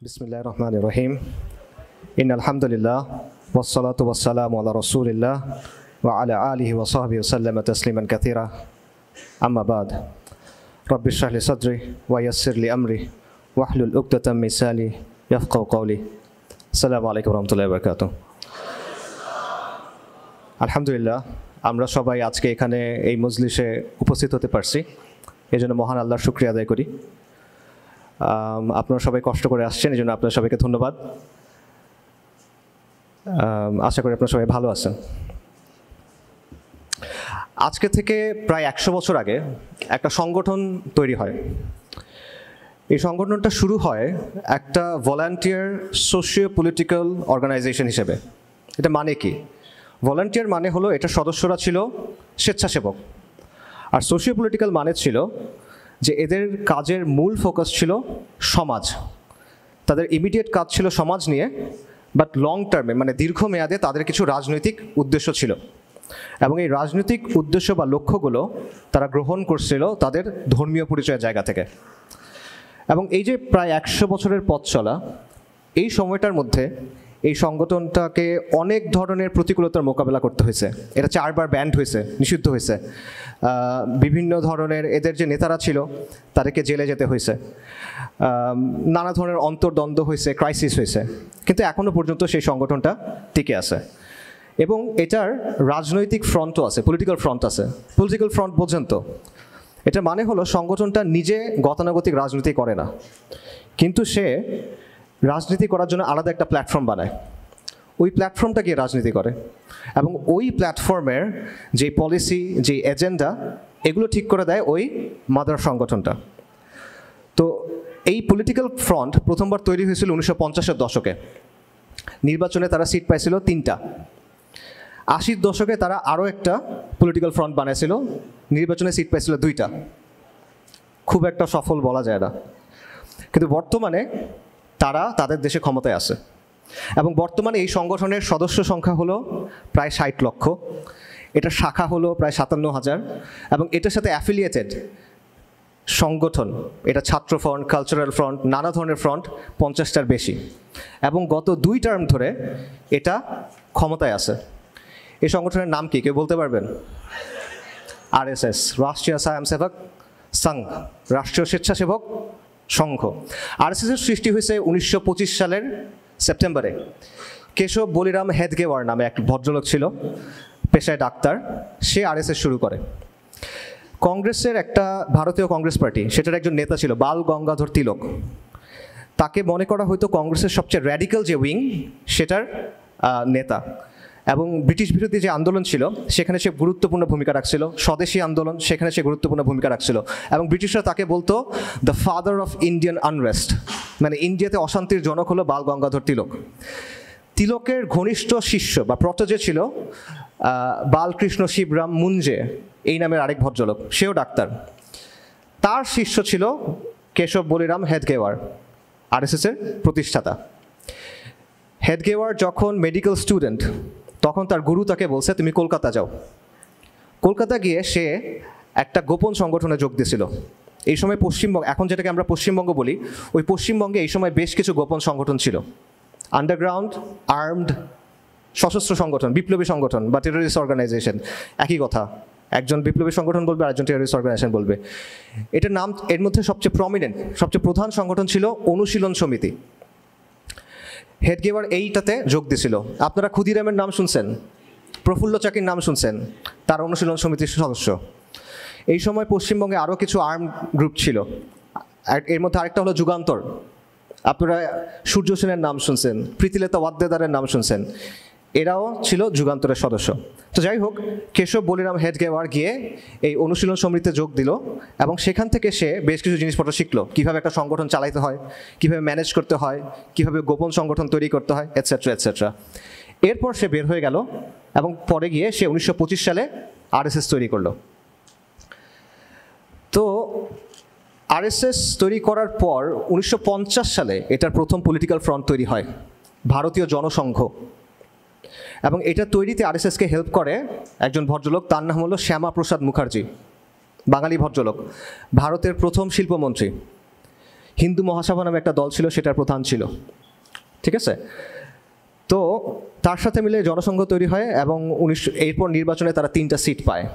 Bismillahirrahmanirrahim. Innalhamdulillah wassalatu wassalamu ala rasulillah wa ala alihi wa sahbihi wa sallama tasliman kathira. Amma ba'd. Rabbi shrah li sadri wa yassir li amri wahlul 'uqdatam min lisani yafqahu qawli. Assalamu alaikum warahmatullahi wabarakatuh. আলহামদুলিল্লাহ আমরা সবাই আজকে এখানে এই মজলিসে উপস্থিত হতে পারছি, এজন্য মহান আল্লাহর শুকরিয়া আদায় করি। আপনারা সবাই কষ্ট করে আসছেন, এজন্য আপনাদের সবাইকে ধন্যবাদ। আশা করি আপনারা সবাই ভালো আছেন। আজকে থেকে প্রায় 100 বছর আগে একটা সংগঠন তৈরি হয়। এই সংগঠনটা শুরু হয় একটা ভলান্টিয়ার সোশিও পলিটিক্যাল অর্গানাইজেশন হিসেবে। এটা মানে কি? ভলান্টিয়ার মানে হলো এটা সদস্যরা ছিল স্বেচ্ছাসেবক, আর সোশিও পলিটিক্যাল মানে ছিল যে এদের কাজের মূল ফোকাস ছিল সমাজ। তাদের ইমিডিয়েট কাজ ছিল সমাজ নিয়ে, বাট লং টার্মে মানে দীর্ঘমেয়াদে তাদের কিছু রাজনৈতিক উদ্দেশ্য ছিল, এবং এই রাজনৈতিক উদ্দেশ্য বা লক্ষ্যগুলো তারা গ্রহণ করছিল তাদের ধর্মীয় পরিচয়ের জায়গা থেকে। এবং এই যে প্রায় 100 বছরের পথ চলা, এই সময়টার মধ্যে এই সংগঠনটাকে অনেক ধরনের প্রতিকূলতার মোকাবেলা করতে হয়েছে। এটা 4 বার ব্যান্ড হয়েছে, নিষিদ্ধ হয়েছে। বিভিন্ন ধরনের এদের যে নেতারা ছিল তাদেরকে জেলে যেতে হয়েছে, নানা ধরনের অন্তর্দ্বন্দ্ব হয়েছে, ক্রাইসিস হয়েছে, কিন্তু এখনও পর্যন্ত সেই সংগঠনটা টিকে আছে। এবং এটার রাজনৈতিক ফ্রন্টও আছে, পলিটিক্যাল ফ্রন্ট আছে। পলিটিক্যাল ফ্রন্ট বোঝেন তো? এটা মানে হলো সংগঠনটা নিজে গতানুগতিক রাজনীতি করে না, কিন্তু সে রাজনীতি করার জন্য আলাদা একটা প্ল্যাটফর্ম বানায়। ওই প্ল্যাটফর্মটা গিয়ে রাজনীতি করে, এবং ওই প্ল্যাটফর্মের যে পলিসি, যে এজেন্ডা, এগুলো ঠিক করে দেয় ওই মাদার সংগঠনটা। তো এই পলিটিক্যাল ফ্রন্ট প্রথমবার তৈরি হয়েছিল 1950-এর দশকে। নির্বাচনে তারা সিট পাইছিল 3টা। 80-র দশকে তারা আরও একটা পলিটিক্যাল ফ্রন্ট বানাইছিল, নির্বাচনে সিট পাইছিল 2টা। খুব একটা সফল বলা যায় না, কিন্তু বর্তমানে তারা তাদের দেশে ক্ষমতায় আছে। এবং বর্তমানে এই সংগঠনের সদস্য সংখ্যা হলো প্রায় 60 লক্ষ। এটা শাখা হলো প্রায় 57,000, এবং এটার সাথে অ্যাফিলিয়েটেড সংগঠন, এটা ছাত্র ফ্রন্ট, কালচারাল ফ্রন্ট, নানা ধরনের ফ্রন্ট 50টার বেশি। এবং গত 2 টার্ম ধরে এটা ক্ষমতায় আছে। এই সংগঠনের নাম কি কেউ বলতে পারবেন? আরএসএস, রাষ্ট্রীয় স্বয়ংসেবক সংঘ, রাষ্ট্রীয় স্বেচ্ছাসেবক সংঘ। আরএসএসের সৃষ্টি হয়েছে 1925 সালের সেপ্টেম্বরে। কেশব বলিরাম হেডগেওয়ার নামে এক ভদ্রলোক ছিল, পেশায় ডাক্তার। সে আরএসএস শুরু করে। কংগ্রেসের একটা ভারতীয় কংগ্রেস পার্টি, সেটার একজন নেতা ছিল বাল গঙ্গাধর তিলক। তাকে মনে করা হয়তো কংগ্রেসের সবচেয়ে র্যাডিক্যাল যে উইং, সেটার নেতা। এবং ব্রিটিশ বিরোধী যে আন্দোলন ছিল সেখানে সে গুরুত্বপূর্ণ ভূমিকা রাখছিল। স্বদেশী আন্দোলন, সেখানে সে গুরুত্বপূর্ণ ভূমিকা রাখছিল। এবং ব্রিটিশরা তাকে বলতো the father of Indian unrest, মানে ইন্ডিয়াতে অশান্তির জনক হলো বাল গঙ্গাধর তিলক। তিলকের ঘনিষ্ঠ শিষ্য বা প্রটোজে ছিল বালকৃষ্ণ শিবরাম মুঞ্জে, এই নামের আরেক ভদ্রলোক, সেও ডাক্তার। তার শিষ্য ছিল কেশব বলিরাম হেডগেওয়ার, আরএসএসের প্রতিষ্ঠাতা। হেডগেওয়ার যখন মেডিকেল স্টুডেন্ট, তখন তার গুরু তাকে বলছে তুমি কলকাতা যাও। কলকাতা গিয়ে সে একটা গোপন সংগঠনে যোগ দিয়েছিল। এই সময় পশ্চিমবঙ্গ, এখন যেটাকে আমরা পশ্চিমবঙ্গ বলি, ওই পশ্চিমবঙ্গে এই সময় বেশ কিছু গোপন সংগঠন ছিল। আন্ডারগ্রাউন্ড আর্মড সশস্ত্র সংগঠন, বিপ্লবী সংগঠন বা টেররিস্ট অর্গানাইজেশন, একই কথা। একজন বিপ্লবী সংগঠন বলবে, আরেকজন টেররিস্ট অর্গানাইজেশন বলবে। এটার নাম, এর মধ্যে সবচেয়ে প্রমিনেন্ট, সবচেয়ে প্রধান সংগঠন ছিল অনুশীলন সমিতি। হেডগেওয়ার এইটাতে যোগ দিয়েছিল। আপনারা ক্ষুদিরামের নাম শুনছেন, প্রফুল্ল চাকির নাম শুনছেন, তার অনুশীলন সমিতির সদস্য। এই সময় পশ্চিমবঙ্গে আরও কিছু আর্ম গ্রুপ ছিল। এর মধ্যে আরেকটা হলো যুগান্তর। আপনারা সূর্য সেনের নাম শুনছেন, প্রীতিলতা ওয়াদ্দেদারের নাম শুনছেন, এরাও ছিল যুগান্তরের সদস্য। তো যাই হোক, কেশব বলিরাম হেডগেওয়ার গিয়ে এই অনুশীলন সমিতিতে যোগ দিল, এবং সেখান থেকে সে বেশ কিছু জিনিসপত্র শিখলো, কীভাবে একটা সংগঠন চালাইতে হয়, কীভাবে ম্যানেজ করতে হয়, কীভাবে গোপন সংগঠন তৈরি করতে হয়, এটসেট্রা এটসেট্রা। এরপর সে বের হয়ে গেল, এবং পরে গিয়ে সে 1925 সালে আরএসএস তৈরি করলো। তো আরএসএস তৈরি করার পর 1950 সালে এটার প্রথম পলিটিক্যাল ফ্রন্ট তৈরি হয়, ভারতীয় জনসংঘ। এবং এটা তৈরিতে আরএসএসকে হেল্প করে একজন ভদ্রলোক, তার নাম হলো শ্যামাপ্রসাদ মুখার্জি, বাঙালি ভদ্রলোক, ভারতের প্রথম শিল্পমন্ত্রী। হিন্দু মহাসভা নামে একটা দল ছিল, সেটার প্রধান ছিল, ঠিক আছে। তো তার সাথে মিলে জনসংঘ তৈরি হয় এবং এরপর নির্বাচনে তারা 3টা সিট পায়।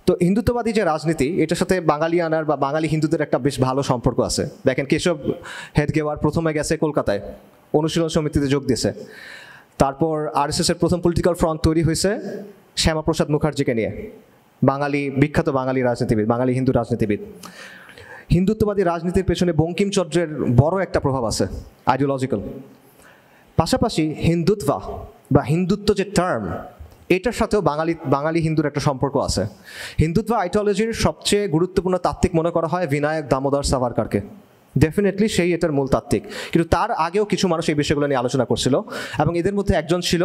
তো হিন্দুত্ববাদী যে রাজনীতি, এটার সাথে বাঙালিয়ানার বা বাঙালি হিন্দুদের একটা বেশ ভালো সম্পর্ক আছে। দেখেন কেশব হেডগেওয়ার প্রথমে গেছে কলকাতায়, অনুশীলন সমিতিতে যোগ দিয়েছে। তারপর আরএসএসের প্রথম পলিটিক্যাল ফ্রন্ট তৈরি হয়েছে শ্যামাপ্রসাদ মুখার্জিকে নিয়ে, বিখ্যাত বাঙালি রাজনীতিবিদ, বাঙালি হিন্দু রাজনীতিবিদ। হিন্দুত্ববাদী রাজনীতির পেছনে বঙ্কিমচন্দ্রের বড় একটা প্রভাব আছে, আইডিওলজিক্যাল। পাশাপাশি হিন্দুত্ব যে টার্ম, এটার সাথেও বাঙালি হিন্দুর একটা সম্পর্ক আছে। হিন্দুত্ব আইডিওলজির সবচেয়ে গুরুত্বপূর্ণ তাত্ত্বিক মনে করা হয় বিনায়ক দামোদর সাভারকারকে, ডেফিনেটলি সেই এটার মূল তাত্ত্বিক। কিন্তু তার আগেও কিছু মানুষ এই বিষয়গুলো নিয়ে আলোচনা করছিল, এবং এদের মধ্যে একজন ছিল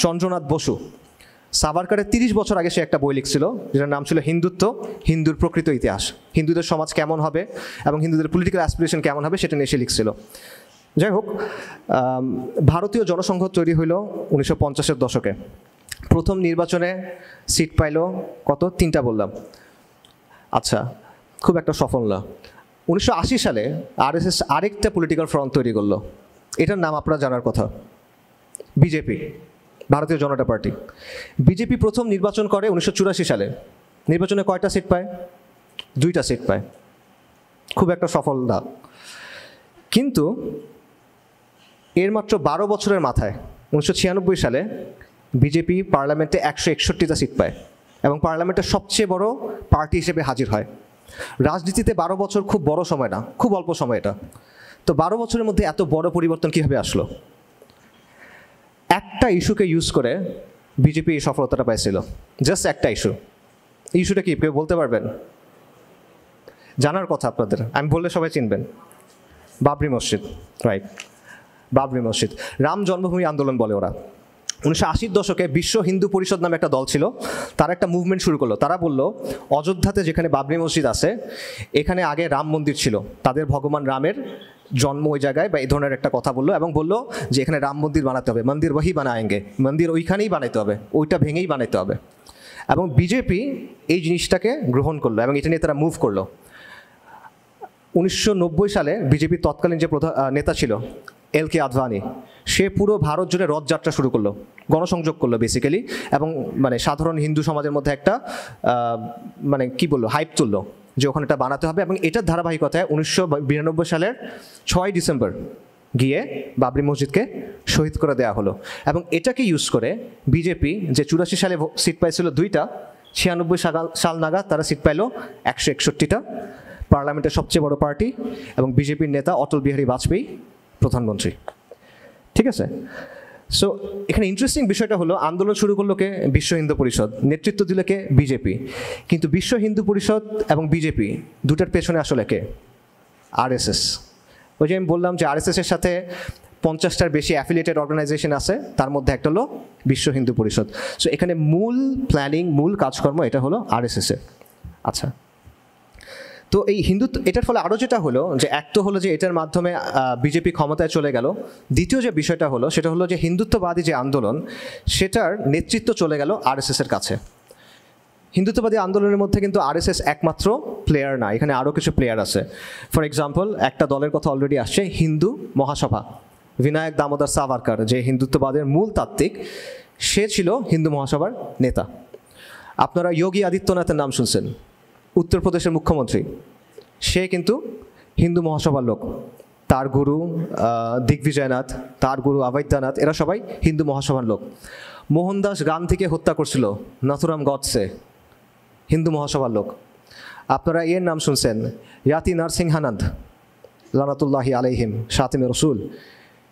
চন্দ্রনাথ বসু। সাভারকারের 30 বছর আগে সে একটা বই লিখছিল, যেটার নাম ছিল হিন্দুত্ব, হিন্দুর প্রকৃত ইতিহাস। হিন্দুদের সমাজ কেমন হবে এবং হিন্দুদের পলিটিক্যাল অ্যাসপিরেশন কেমন হবে, সেটা নিয়ে সে লিখছিল। যাই হোক, ভারতীয় জনসংঘ তৈরি হইল 1950-এর দশকে। প্রথম নির্বাচনে সিট পাইল কত? 3টা বললাম। আচ্ছা, খুব একটা সফল না। 1980 সালে আরএসএস আরেকটা পলিটিক্যাল ফ্রন্ট তৈরি করলো, এটার নাম আপনারা জানার কথা, বিজেপি, ভারতীয় জনতা পার্টি। বিজেপি প্রথম নির্বাচন করে 1984 সালে। নির্বাচনে কয়টা সিট পায়? 2টা সিট পায়। খুব একটা সফল না। কিন্তু এর মাত্র 12 বছরের মাথায় 1996 সালে বিজেপি পার্লামেন্টে 161টা সিট পায় এবং পার্লামেন্টের সবচেয়ে বড় পার্টি হিসেবে হাজির হয়। রাজনীতিতে 12 বছর খুব বড় সময় না, খুব অল্প সময় এটা। তো 12 বছরের মধ্যে এত বড় পরিবর্তন কীভাবে আসলো? একটা ইস্যুকে ইউজ করে বিজেপি এই সফলতাটা পাইছিল, জাস্ট একটা ইস্যু। ইস্যুটা কি কেউ বলতে পারবেন? জানার কথা আপনাদের, আমি বললে সবাই চিনবেন। বাবরি মসজিদ, রাইট, বাবরি মসজিদ। রাম জন্মভূমি আন্দোলন বলে ওরা। 1980-র দশকে বিশ্ব হিন্দু পরিষদ নামে একটা দল ছিল, তারা একটা মুভমেন্ট শুরু করলো। তারা বলল, অযোধ্যাতে যেখানে বাবরি মসজিদ আছে, এখানে আগে রাম মন্দির ছিল, তাদের ভগবান রামের জন্ম ওই জায়গায়, বা এই ধরনের একটা কথা বললো, এবং বললো যে এখানে রাম মন্দির বানাতে হবে, মন্দির ওহি বানায়েঙ্গে, মন্দির ওইখানেই বানাইতে হবে, ওইটা ভেঙেই বানাইতে হবে। এবং বিজেপি এই জিনিসটাকে গ্রহণ করলো এবং এটা নিয়ে তারা মুভ করলো। 1990 সালে বিজেপির তৎকালীন যে নেতা ছিল এল.কে. আদভানি, সে পুরো ভারত জুড়ে রথযাত্রা শুরু করলো, গণসংযোগ করলো বেসিক্যালি, এবং সাধারণ হিন্দু সমাজের মধ্যে একটা হাইপ তুললো যে ওখানে এটা বানাতে হবে। এবং এটার ধারাবাহিকতায় 1992 সালের 6 ডিসেম্বর গিয়ে বাবরি মসজিদকে শহীদ করে দেওয়া হলো। এবং এটাকে ইউজ করে বিজেপি, যে 84 সালে সিট পাইছিল 2টা, 96 সাল নাগাদ তারা সিট পাইল 161টা, পার্লামেন্টের সবচেয়ে বড় পার্টি, এবং বিজেপির নেতা অটল বিহারী বাজপেয়ী প্রধানমন্ত্রী, ঠিক আছে। সো এখানে ইন্টারেস্টিং বিষয়টা হলো, আন্দোলন শুরু করলো কে? বিশ্ব হিন্দু পরিষদ, নেতৃত্ব দিল কে? বিজেপি। কিন্তু বিশ্ব হিন্দু পরিষদ এবং বিজেপি দুটার পেছনে আসলে কে? আরএসএস। ওই যে আমি বললাম যে আরএসএসের সাথে 50টার বেশি অ্যাফিলিয়েটেড অর্গানাইজেশন আছে, তার মধ্যে একটা হলো বিশ্ব হিন্দু পরিষদ। সো এখানে মূল প্ল্যানিং, মূল কাজকর্ম এটা হলো আরএসএসের। আচ্ছা, তো এই হিন্দুত্ব, এটার ফলে আরও যেটা হলো যে, এক তো হলো যে এটার মাধ্যমে বিজেপি ক্ষমতায় চলে গেল। দ্বিতীয় যে বিষয়টা হলো সেটা হলো যে হিন্দুত্ববাদী যে আন্দোলন, সেটার নেতৃত্ব চলে গেল আরএসএসের কাছে। হিন্দুত্ববাদী আন্দোলনের মধ্যে কিন্তু আরএসএস একমাত্র প্লেয়ার না, এখানে আরও কিছু প্লেয়ার আছে। ফর এক্সাম্পল, একটা দলের কথা অলরেডি আসছে, হিন্দু মহাসভা। বিনায়ক দামোদর সাভারকার, যে হিন্দুত্ববাদের মূল তাত্ত্বিক, সে ছিল হিন্দু মহাসভার নেতা। আপনারা যোগী আদিত্যনাথের নাম শুনছেন, উত্তরপ্রদেশের মুখ্যমন্ত্রী, সে কিন্তু হিন্দু মহাসভার লোক। তার গুরু দিগ্বিজয়নাথ, তার গুরু অবৈদ্যনাথ, এরা সবাই হিন্দু মহাসভার লোক। মোহনদাস গান্ধীকে হত্যা করছিল নাথুরাম গডসে, হিন্দু মহাসভার লোক। আপনারা এর নাম শুনছেন, ইয়াতি নরসিংহানন্দ লানাতুল্লাহি আলাইহিম, শাতিমে রসুল,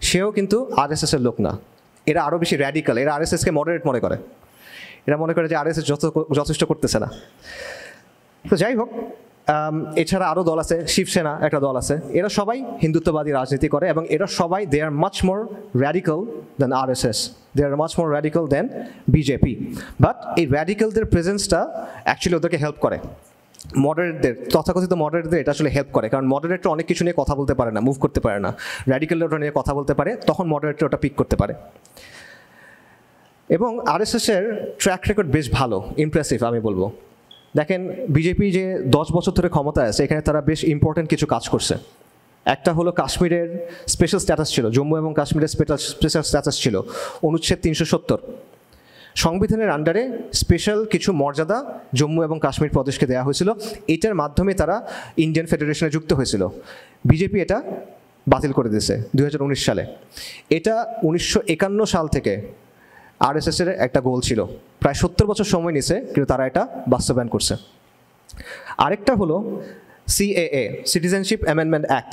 সেও কিন্তু আরএসএসের লোক না। এরা আরও বেশি র্যাডিক্যাল, এরা আরএসএসকে মডারেট মনে করে, এরা মনে করে যে আরএসএস যথেষ্ট করতেছে না। তো যাই হোক, এছাড়া আরও দল আছে, শিবসেনা একটা দল আছে, এরা সবাই হিন্দুত্ববাদী রাজনীতি করে, এবং এরা সবাই they are much more radical than RSS, they are much more radical than BJP. But এই র্যাডিক্যালদের প্রেজেন্সটা অ্যাকচুয়ালি ওদেরকে হেল্প করে, মডারেটদের, তথাকথিত মডারেটদের এটা আসলে হেল্প করে, কারণ মডারেটরা অনেক কিছু নিয়ে কথা বলতে পারে না, মুভ করতে পারে না। র্যাডিক্যালরা ওটা নিয়ে কথা বলতে পারে, তখন মডারেটরা ওটা পিক করতে পারে। এবং আরএসএসের ট্র্যাক রেকর্ড বেশ ভালো, ইমপ্রেসিভ আমি বলবো। দেখেন বিজেপি যে 10 বছর ধরে ক্ষমতায় আছে, এখানে তারা বেশ ইম্পর্টেন্ট কিছু কাজ করছে। একটা হলো কাশ্মীরের স্পেশাল স্ট্যাটাস ছিল, জম্মু এবং কাশ্মীরের স্পেশাল স্ট্যাটাস ছিল অনুচ্ছেদ 370। সংবিধানের আন্ডারে স্পেশাল কিছু মর্যাদা জম্মু এবং কাশ্মীর প্রদেশকে দেওয়া হয়েছিল, এটার মাধ্যমে তারা ইন্ডিয়ান ফেডারেশনে যুক্ত হয়েছিল। বিজেপি এটা বাতিল করে দিয়েছে 2019 সালে। এটা 1951 সাল থেকে আরএসএসের একটা গোল ছিল, প্রায় 70 বছর সময় নিছে, কিন্তু তারা এটা বাস্তবায়ন করছে। আরেকটা হলো সিএএ, সিটিজেনশিপ অ্যামেন্ডমেন্ট অ্যাক্ট।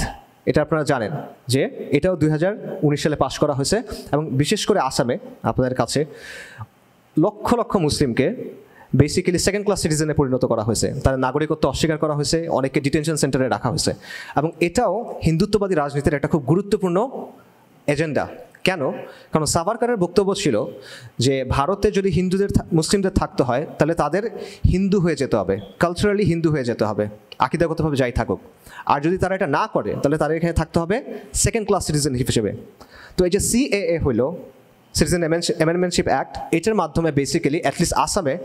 এটা আপনারা জানেন যে এটাও 2019 সালে পাশ করা হয়েছে, এবং বিশেষ করে আসামে আপনাদের কাছে লক্ষ লক্ষ মুসলিমকে বেসিক্যালি সেকেন্ড ক্লাস সিটিজেনে পরিণত করা হয়েছে, তাদের নাগরিকত্ব অস্বীকার করা হয়েছে, অনেককে ডিটেনশন সেন্টারে রাখা হয়েছে। এবং এটাও হিন্দুত্ববাদী রাজনীতির একটা খুব গুরুত্বপূর্ণ এজেন্ডা। কেন? কারণ সাভারকারের বক্তব্য ছিল যে ভারতে যদি মুসলিমদের থাকতে হয় তাহলে তাদের হিন্দু হয়ে যেতে হবে, কালচারালি হিন্দু হয়ে যেতে হবে, আকিদাগতভাবে যাই থাকুক। আর যদি তারা এটা না করে তাহলে তাদের এখানে থাকতে হবে সেকেন্ড ক্লাস সিটিজেন হিসেবে। তো এই যে সিএএ হইলো সিটিজেন অ্যামেন্ডমেন্টশিপ অ্যাক্ট, এটার মাধ্যমে বেসিক্যালি অ্যাটলিস্ট আসামে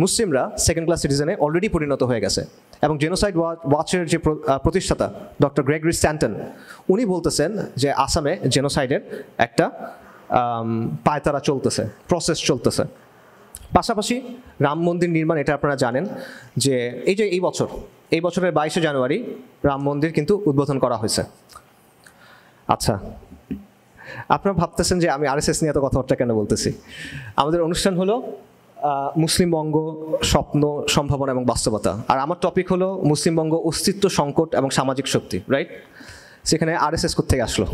মুসলিমরা সেকেন্ড ক্লাস সিটিজেনে অলরেডি পরিণত হয়ে গেছে। এবং জেনোসাইড ওয়াচের যে প্রতিষ্ঠাতা ডক্টর গ্রেগরি স্ট্যান্টন, উনি বলতেছেন যে আসামে জেনোসাইডের একটা পায়তারা চলতেছে, প্রসেস চলতেছে। পাশাপাশি রাম মন্দির নির্মাণ, এটা আপনারা জানেন যে এই বছরের 22শে জানুয়ারি রাম মন্দির কিন্তু উদ্বোধন করা হয়েছে। আচ্ছা, আপনারা ভাবতেছেন যে আমি আরএসএস নিয়ে এত কথাবার্তা কেন বলতেছি। আমাদের অনুষ্ঠান হলো মুসলিমবঙ্গ স্বপ্ন, সম্ভাবনা এবং বাস্তবতা, আর আমার টপিক হলো মুসলিমবঙ্গ অস্তিত্ব, সংকট এবং সামাজিক শক্তি, রাইট? সেখানে আরএসএস কোত্থেকে আসলো?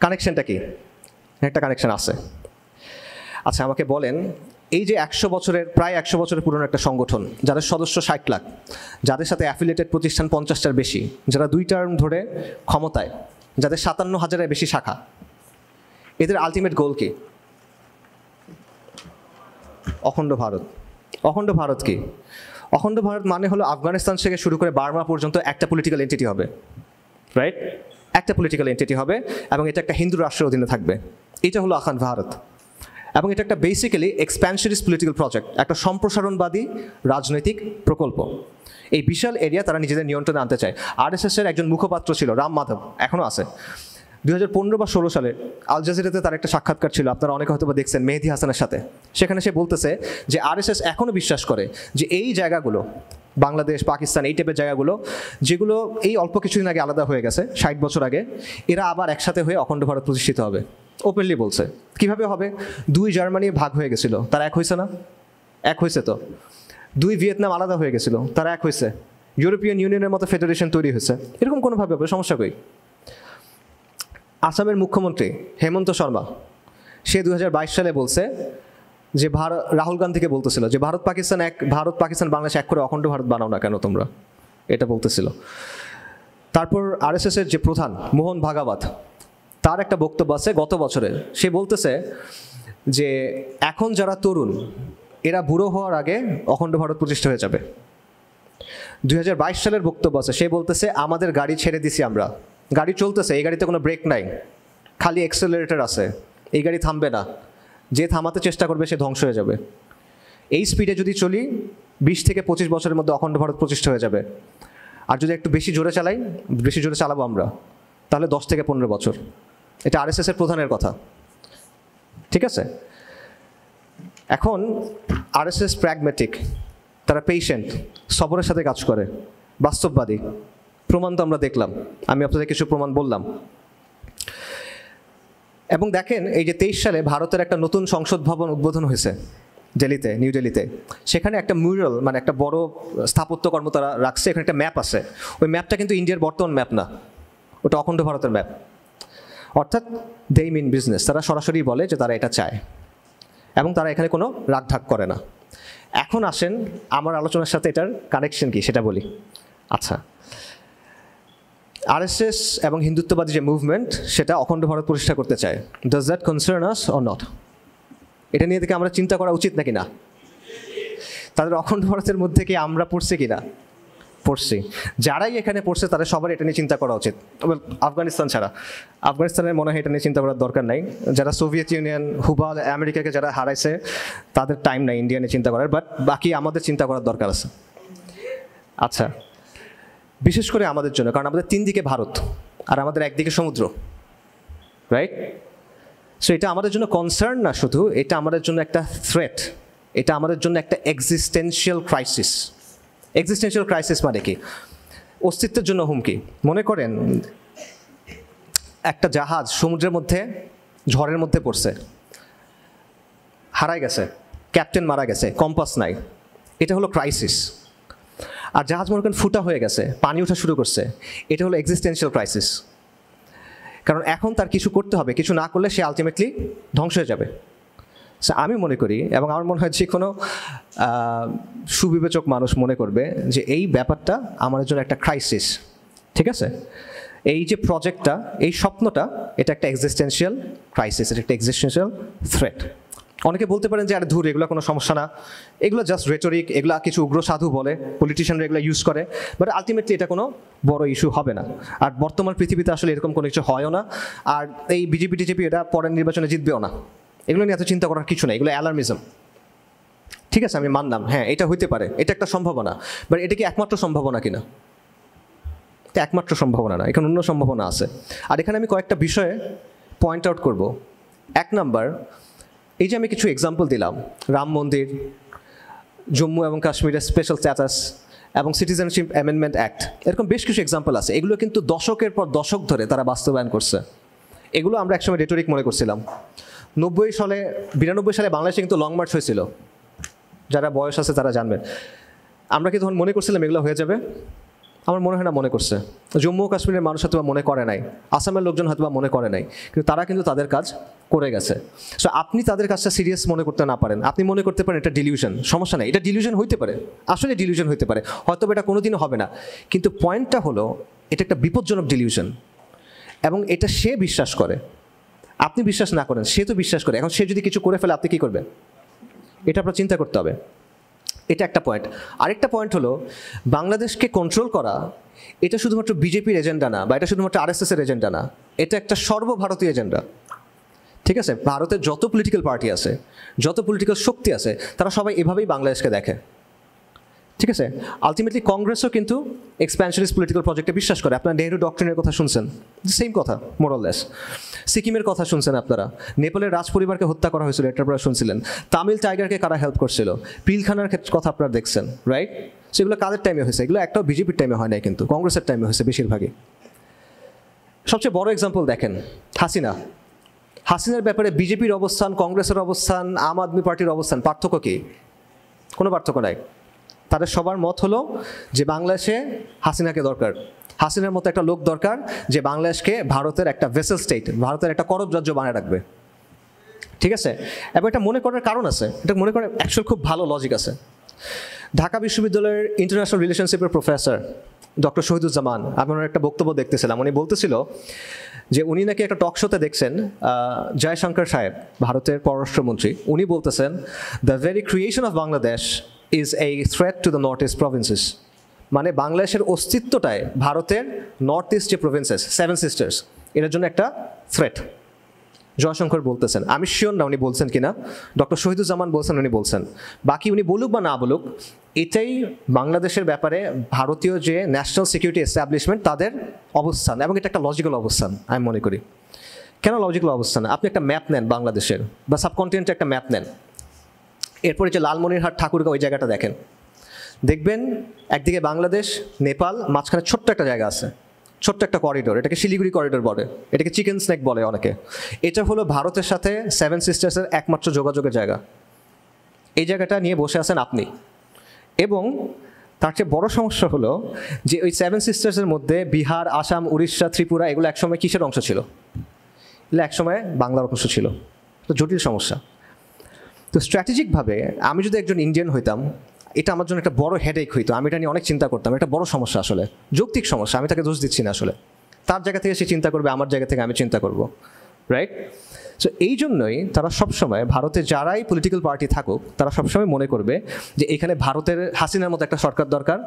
কানেকশনটা কি? একটা কানেকশন আছে। আচ্ছা, আমাকে বলেন, এই যে প্রায় 100 বছরের পুরনো একটা সংগঠন, যাদের সদস্য 60 লাখ, যাদের সাথে অ্যাফিলিয়েটেড প্রতিষ্ঠান 50টার বেশি, যারা 2 টার্ম ধরে ক্ষমতায়, যাদের 57,000-এর বেশি শাখা, এদের আলটিমেট গোল কি? অখণ্ড ভারত। অখণ্ড ভারত কি? অখণ্ড ভারত মানে হলো আফগানিস্তান থেকে শুরু করে বার্মা পর্যন্ত একটা পলিটিক্যাল এন্টিটি হবে, রাইট? একটা পলিটিক্যাল এন্টিটি হবে, এবং এটা একটা হিন্দু রাষ্ট্রের অধীনে থাকবে। এটা হলো অখণ্ড ভারত। এবং এটা একটা বেসিক্যালি এক্সপ্যানশনিস্ট পলিটিক্যাল প্রজেক্ট, একটা সম্প্রসারণবাদী রাজনৈতিক প্রকল্প। এই বিশাল এরিয়া তারা নিজেদের নিয়ন্ত্রণে আনতে চায়। আরএসএসের একজন মুখপাত্র ছিল রাম মাধব, এখনও আছে। 2015 বা 16 সালে আল জাজিরাতে তার একটা সাক্ষাৎকার ছিল, আপনারা অনেকে হয়তো দেখছেন, মেহেদি হাসানের সাথে। সেখানে সে বলতেছে যে আরএসএস এখনও বিশ্বাস করে যে এই জায়গাগুলো, বাংলাদেশ, পাকিস্তান, এই টাইপের জায়গাগুলো, যেগুলো এই অল্প কিছুদিন আগে আলাদা হয়ে গেছে, 60 বছর আগে, এরা আবার একসাথে হয়ে অখণ্ড ভারত প্রতিষ্ঠিত হবে। ওপেনলি বলছে। কিভাবে হবে? 2 জার্মানি ভাগ হয়ে গেছিল, তারা এক হয়েছে না? এক হয়েছে তো। 2 ভিয়েতনাম আলাদা হয়ে গেছিল, তারা এক হয়েছে। ইউরোপিয়ান ইউনিয়নের মতো ফেডারেশন তৈরি হয়েছে। এরকম কোনোভাবে হবে? সমস্যা কই? আসামের মুখ্যমন্ত্রী হেমন্ত শর্মা, সে 2022 সালে বলছে যে রাহুল গান্ধীকে বলতেছিল যে ভারত পাকিস্তান বাংলাদেশ এক করে অখণ্ড ভারত বানাও না কেন তোমরা, এটা বলতেছিল। তারপর আরএসএসের যে প্রধান মোহন ভাগাবত, তার একটা বক্তব্য আছে গত বছরে। সে বলতেছে যে এখন যারা তরুণ, এরা বুড়ো হওয়ার আগে অখণ্ড ভারত প্রতিষ্ঠা হয়ে যাবে। 2022 সালের বক্তব্য আছে, সে বলতেছে আমাদের গাড়ি ছেড়ে দিছি আমরা, গাড়ি চলতেছে, এই গাড়িতে কোনো ব্রেক নাই, খালি অ্যাক্সেলারেটর আছে, এই গাড়ি থামবে না, যে থামাতে চেষ্টা করবে সে ধ্বংস হয়ে যাবে। এই স্পিডে যদি চলি 20 থেকে 25 বছরের মধ্যে অখণ্ড ভারত প্রতিষ্ঠা হয়ে যাবে। আর যদি একটু বেশি জোরে চালাবো আমরা, তাহলে 10 থেকে 15 বছর। এটা আরএসএসের প্রধানের কথা, ঠিক আছে? এখন আরএসএস প্র্যাগম্যাটিক, তারা পেশেন্ট, সবরের সাথে কাজ করে, বাস্তববাদী। প্রমাণ তো আমরা দেখলাম, আমি আপনাদের কিছু প্রমাণ বললাম। এবং দেখেন, এই যে 23 সালে ভারতের একটা নতুন সংসদ ভবন উদ্বোধন হয়েছে নিউ দিল্লিতে। সেখানে একটা মিউরাল, মানে একটা বড় স্থাপত্যকর্ম তারা রাখছে, এখানে একটা ম্যাপ আছে। ওই ম্যাপটা কিন্তু ইন্ডিয়ার বর্তমান ম্যাপ না, ওটা অখণ্ড ভারতের ম্যাপ। অর্থাৎ দে মিন বিজনেস, তারা সরাসরি বলে যে তারা এটা চায়, এবং তারা এখানে কোনো রাগঢাক করে না। এখন আসেন আমার আলোচনার সাথে এটার কানেকশন কি সেটা বলি। আচ্ছা, আরএসএস এবং হিন্দুত্ববাদী যে মুভমেন্ট, সেটা অখণ্ড ভারত প্রতিষ্ঠা করতে চায়। Does that concern us or not? এটা নিয়ে থেকে আমরা চিন্তা করা উচিত নাকি না? তাদের অখণ্ড ভারতের মধ্যে কি আমরা পড়ছি কিনা? পড়ছি, যারাই এখানে পড়ছে তাদের সবার এটা নিয়ে চিন্তা করা উচিত, তবে আফগানিস্তান ছাড়া। আফগানিস্তানের মনে হয় এটা নিয়ে চিন্তা করার দরকার নাই, যারা সোভিয়েত ইউনিয়ন, হুবা, আমেরিকাকে যারা হারাইছে তাদের টাইম নাই ইন্ডিয়া নিয়ে চিন্তা করার, বাট বাকি আমাদের চিন্তা করার দরকার আছে। আচ্ছা, বিশেষ করে আমাদের জন্য, কারণ আমাদের 3 দিকে ভারত আর আমাদের একদিকে সমুদ্র, রাইট? সো এটা আমাদের জন্য কনসার্ন না শুধু, এটা আমাদের জন্য একটা থ্রেট, এটা আমাদের জন্য একটা এক্সিস্টেন্সিয়াল ক্রাইসিস। এক্সিস্টেন্সিয়াল ক্রাইসিস মানে কি? অস্তিত্বের জন্য হুমকি। মনে করেন একটা জাহাজ সমুদ্রের মধ্যে ঝড়ের মধ্যে পড়ছে, হারাই গেছে, ক্যাপ্টেন মারা গেছে, কম্পাস নাই, এটা হলো ক্রাইসিস। আর জাহাজ মনে করেন ফুটা হয়ে গেছে, পানি ওঠা শুরু করছে, এটা হলো এক্সিস্টেন্সিয়াল ক্রাইসিস। কারণ এখন তার কিছু করতে হবে, কিছু না করলে সে আলটিমেটলি ধ্বংস হয়ে যাবে। আমি মনে করি, এবং আমার মনে হয় যে কোনো সুবিবেচক মানুষ মনে করবে যে এই ব্যাপারটা আমাদের জন্য একটা ক্রাইসিস, ঠিক আছে? এই যে প্রজেক্টটা, এই স্বপ্নটা, এটা একটা এক্সিস্টেন্সিয়াল ক্রাইসিস, এটা একটা এক্সিস্টেন্সিয়াল থ্রেট। অনেকে বলতে পারেন যে আরে ধুর, এগুলো কোনো সমস্যা না, এগুলো জাস্ট রেটরিক, এগুলো কিছু উগ্র সাধু বলে, পলিটিশিয়ানরা এগুলো ইউজ করে, বাট আলটিমেটলি এটা কোনো বড় ইস্যু হবে না। আর বর্তমান পৃথিবীতে আসলে এরকম কোনো কিছু হয়ও না, আর এই বিজেপি টিজেপি এটা পরের নির্বাচনে জিতবেও না। এগুলো নিয়ে এত চিন্তা করার কিছু নেই, এগুলো অ্যালার্মিজম। ঠিক আছে, আমি মানলাম, হ্যাঁ এটা হইতে পারে, এটা একটা সম্ভাবনা, বাট এটা কি একমাত্র সম্ভাবনা কিনা? এটা একমাত্র সম্ভাবনা না, এখানে অন্য সম্ভাবনা আছে। আর এখানে আমি কয়েকটা বিষয়ে পয়েন্ট আউট করব। 1 নাম্বার, এই যে আমি কিছু এক্সাম্পল দিলাম, রাম মন্দির, জম্মু এবং কাশ্মীরের স্পেশাল স্ট্যাটাস এবং সিটিজেনশিপ অ্যামেন্ডমেন্ট অ্যাক্ট, এরকম বেশ কিছু এক্সাম্পল আছে। এগুলো কিন্তু দশকের পর দশক ধরে তারা বাস্তবায়ন করছে। এগুলো আমরা একসময় রেটরিক মনে করছিলাম। 92 সালে বাংলাদেশে কিন্তু লং মার্চ হয়েছিল, যারা বয়স আছে তারা জানবেন। আমরা কি তখন মনে করছিলাম এগুলো হয়ে যাবে? আমার মনে হয় না মনে করছে। জম্মু ও কাশ্মীরের মানুষ হয়তো মনে করে নাই, আসামের লোকজন হয়তো মনে করে নাই, কিন্তু তারা কিন্তু তাদের কাজ করে গেছে। সো আপনি তাদের কাজটা সিরিয়াস মনে করতে না পারেন, আপনি মনে করতে পারেন এটা ডিলিউশন, সমস্যা নেই, এটা ডিলিউশন হইতে পারে, আসলে ডিলিউশন হইতে পারে, হয়তো এটা কোনোদিনও হবে না। কিন্তু পয়েন্টটা হলো এটা একটা বিপজ্জনক ডিলিউশন, এবং এটা সে বিশ্বাস করে, আপনি বিশ্বাস না করেন, সে তো বিশ্বাস করে। এখন সে যদি কিছু করে ফেলে আপনি কী করবেন? এটা আপনার চিন্তা করতে হবে। এটা একটা পয়েন্ট। আরেকটা পয়েন্ট হলো, বাংলাদেশকে কন্ট্রোল করা এটা শুধুমাত্র বিজেপির এজেন্ডা না, বা এটা শুধুমাত্র আরএসএসের এজেন্ডা না, এটা একটা সর্বভারতীয় এজেন্ডা। ঠিক আছে, ভারতের যত পলিটিক্যাল পার্টি আছে, যত পলিটিক্যাল শক্তি আছে, তারা সবাই এভাবেই বাংলাদেশকে দেখে। ঠিক আছে, আলটিমেটলি কংগ্রেসও কিন্তু এক্সপ্যানশনিস্ট পলিটিক্যাল প্রজেক্টে বিশ্বাস করে। আপনারা নেহরু ডক্ট্রিনের কথা শুনছেন, সেম কথা মোরলেস। সিকিমের কথা শুনছেন আপনারা, নেপালের রাজ পরিবারকে হত্যা করা হয়েছিল, এটার পরে শুনছিলেন। তামিল টাইগারকে কারা হেল্প করছিল, পিলখানার কথা আপনারা দেখছেন, রাইট? সেগুলো কাদের টাইমে হয়েছে? এগুলো একটাও বিজেপির টাইমে হয় নাই, কিন্তু কংগ্রেসের টাইমে হয়েছে বেশিরভাগই। সবচেয়ে বড় এক্সাম্পল দেখেন, হাসিনার ব্যাপারে বিজেপির অবস্থান, কংগ্রেসের অবস্থান, আম আদমি পার্টির অবস্থান, পার্থক্য কি? কোনো পার্থক্য নাই। তাদের সবার মত হলো যে বাংলাদেশে হাসিনাকে দরকার, হাসিনার মতো একটা লোক দরকার যে বাংলাদেশকে ভারতের একটা ভেসেল স্টেট, ভারতের একটা করদ রাজ্য বানায় রাখবে। ঠিক আছে, এবং এটা মনে করার কারণ আছে, এটা মনে করার অ্যাকচুয়াল খুব ভালো লজিক আছে। ঢাকা বিশ্ববিদ্যালয়ের ইন্টারন্যাশনাল রিলেশনশিপের প্রফেসর ডক্টর শহীদুজ্জামান, আমি ওনার একটা বক্তব্য দেখতেছিলাম, উনি বলতেছিল যে উনি নাকি একটা টক শোতে দেখছেন জয়শঙ্কর সাহেব, ভারতের পররাষ্ট্রমন্ত্রী, উনি বলতেছেন the very creation of Bangladesh is a threat to the north east provinces, মানে বাংলাদেশের অস্তিত্বটায় ভারতের নর্থ ইস্ট যে প্রভিন্সেস, 7 সিস্টার্স, এটার জন্য একটা থ্রেট। জয়শঙ্কর বলতেছেন, আমি শিওর না উনি বলছেন কিনা, ডক্টর শহীদুজ্জামান বলছেন উনি বলছেন, বাকি উনি বলুক বা না বলুক, এটাই বাংলাদেশের ব্যাপারে ভারতীয় যে ন্যাশনাল সিকিউরিটি এস্টাবলিশমেন্ট তাদের অবস্থান, এবং এটা একটা লজিক্যাল অবস্থান আমি মনে করি। কেন লজিক্যাল অবস্থান? আপনি একটা ম্যাপ নেন বাংলাদেশের বা সাবকন্টিনেন্টের একটা ম্যাপ নেন, এরপরে যে লালমনিরহাট ঠাকুরগাঁও ওই জায়গাটা দেখেন, দেখবেন একদিকে বাংলাদেশ, নেপাল, মাঝখানে ছোট্ট একটা জায়গা আছে, ছোট্ট একটা করিডোর, এটাকে শিলিগুড়ি করিডোর বলে, এটাকে চিকেন স্নেক বলে অনেকে। এটা হলো ভারতের সাথে 7 সিস্টার্সের একমাত্র যোগাযোগের জায়গা। এই জায়গাটা নিয়ে বসে আছেন আপনি, এবং তার চেয়ে বড় সমস্যা হলো যে ওই 7 সিস্টার্সের মধ্যে বিহার, আসাম, উড়িষ্যা, ত্রিপুরা, এগুলো একসময় কিসের অংশ ছিল? এগুলো একসময় বাংলার অংশ ছিল। তো জটিল সমস্যা। তো স্ট্র্যাটেজিকভাবে আমি যদি একজন ইন্ডিয়ান হইতাম, এটা আমার জন্য একটা বড় হেডেক হইতো, আমি এটা নিয়ে অনেক চিন্তা করতাম, এটা বড় সমস্যা, আসলে যৌক্তিক সমস্যা, আমি তাকে দোষ দিচ্ছি না, আসলে তার জায়গা থেকে সে চিন্তা করবে, আমার জায়গা থেকে আমি চিন্তা করব। রাইট? সো এই জন্যই তারা সবসময় ভারতে যারাই পলিটিক্যাল পার্টি থাকুক তারা সবসময় মনে করবে যে এখানে ভারতের হাসিনার মতো একটা সরকার দরকার,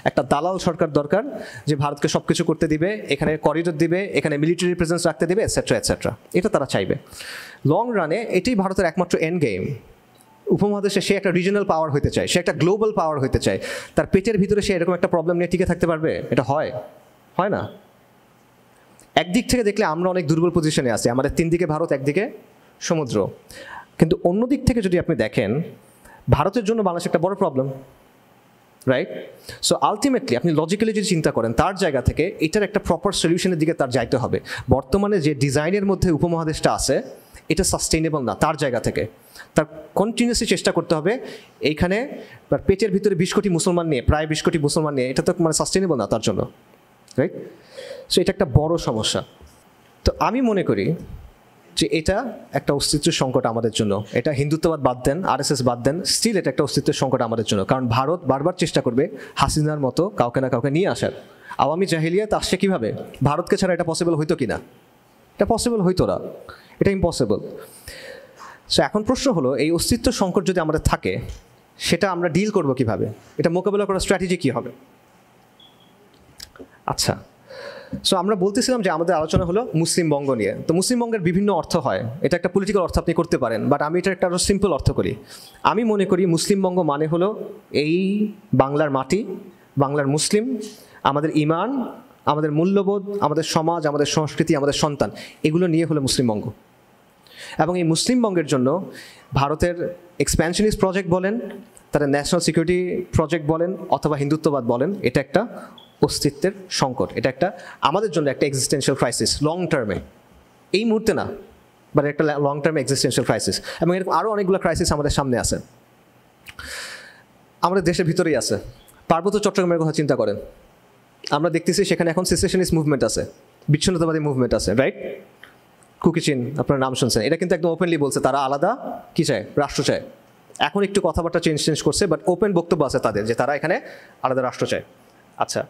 একটা দালাল সরকার দরকার যে ভারতকে সব কিছু করতে দিবে, এখানে করিডোর দিবে, এখানে মিলিটারি প্রেজেন্স রাখতে দিবে, এটসেট্রা এটসেট্রা। এটা তারা চাইবে। লং রানে এটাই ভারতের একমাত্র এন্ড গেম। উপমহাদেশে সে একটা রিজনাল পাওয়ার হতে চায়, সে একটা গ্লোবাল পাওয়ার হতে চায়। তার পেটের ভিতরে সে এরকম একটা প্রবলেম নিয়ে টিকে থাকতে পারবে? এটা হয় না। একদিক থেকে দেখলে আমরা অনেক দুর্বল পজিশনে আছি, আমাদের 3 দিকে ভারত, একদিকে সমুদ্র। কিন্তু অন্য দিক থেকে যদি আপনি দেখেন, ভারতের জন্য বাংলাদেশ একটা বড় প্রবলেম, রাইট? সো আলটিমেটলি আপনি লজিক্যালি যদি চিন্তা করেন তার জায়গা থেকে এটার একটা প্রপার সলিউশনের দিকে তার যাইতে হবে। বর্তমানে যে ডিজাইনের মধ্যে উপমহাদেশটা আছে এটা সাস্টেইনেবল না। তার জায়গা থেকে তার কন্টিনিউসলি চেষ্টা করতে হবে এইখানে তার পেটের ভিতরে 20 কোটি মুসলমান নিয়ে, প্রায় 20 কোটি মুসলমান নিয়ে, এটা তো মানে সাস্টেইনেবল না তার জন্য, রাইট? সো এটা একটা বড় সমস্যা। তো আমি মনে করি যে এটা একটা অস্তিত্বের সংকট আমাদের জন্য। এটা হিন্দুত্ববাদ বাদ দেন, RSS বাদ দেন, স্টিল এটা একটা অস্তিত্বের সংকট আমাদের জন্য। কারণ ভারত বারবার চেষ্টা করবে হাসিনার মতো কাউকে না কাউকে নিয়ে আসার। আওয়ামী জাহিলিয়াত আসছে কীভাবে? ভারতকে ছাড়া এটা পসিবল হইতো কি না? এটা পসিবল হইতো না, এটা ইম্পসিবল। সো এখন প্রশ্ন হলো, এই অস্তিত্ব সংকট যদি আমাদের থাকে সেটা আমরা ডিল করবো কীভাবে? এটা মোকাবেলা করার স্ট্র্যাটেজি কী হবে? আচ্ছা, সো আমরা বলতেছিলাম যে আমাদের আলোচনা হলো মুসলিমবঙ্গ নিয়ে। তো মুসলিমবঙ্গের বিভিন্ন অর্থ হয়, এটা একটা পলিটিক্যাল অর্থ আপনি করতে পারেন, বাট আমি এটা একটা আরও সিম্পল অর্থ করি। আমি মনে করি মুসলিমবঙ্গ মানে হলো এই বাংলার মাটি, বাংলার মুসলিম, আমাদের ইমান, আমাদের মূল্যবোধ, আমাদের সমাজ, আমাদের সংস্কৃতি, আমাদের সন্তান, এগুলো নিয়ে হলো মুসলিমবঙ্গ। এবং এই মুসলিমবঙ্গের জন্য ভারতের এক্সপ্যানশনিস্ট প্রজেক্ট বলেন, তারা ন্যাশনাল সিকিউরিটি প্রজেক্ট বলেন, অথবা হিন্দুত্ববাদ বলেন, এটা একটা অস্তিত্বের সংকট। এটা একটা আমাদের জন্য একটা এক্সিস্টেন্সিয়াল ক্রাইসিস লং টার্মে, এই মুহূর্তে না, বাট একটা লং টার্মে এক্সিস্টেন্সিয়াল ক্রাইসিস। এবং এরকম আরও অনেকগুলো ক্রাইসিস আমাদের সামনে আছে, আমাদের দেশের ভিতরেই আছে। পার্বত্য চট্টগ্রামের কথা চিন্তা করেন, আমরা দেখতেছি সেখানে এখন সেসেশনিস্ট মুভমেন্ট আছে, বিচ্ছিন্নতাবাদী মুভমেন্ট আছে, রাইট? কুকিচিন আপনার নাম শুনছেন, এটা কিন্তু একদম ওপেনলি বলছে তারা আলাদা কী চায়, রাষ্ট্র চায়। এখন একটু কথাবার্তা চেঞ্জ করছে, বাট ওপেন বক্তব্য আছে তাদের যে তারা এখানে আলাদা রাষ্ট্র চায়। আচ্ছা,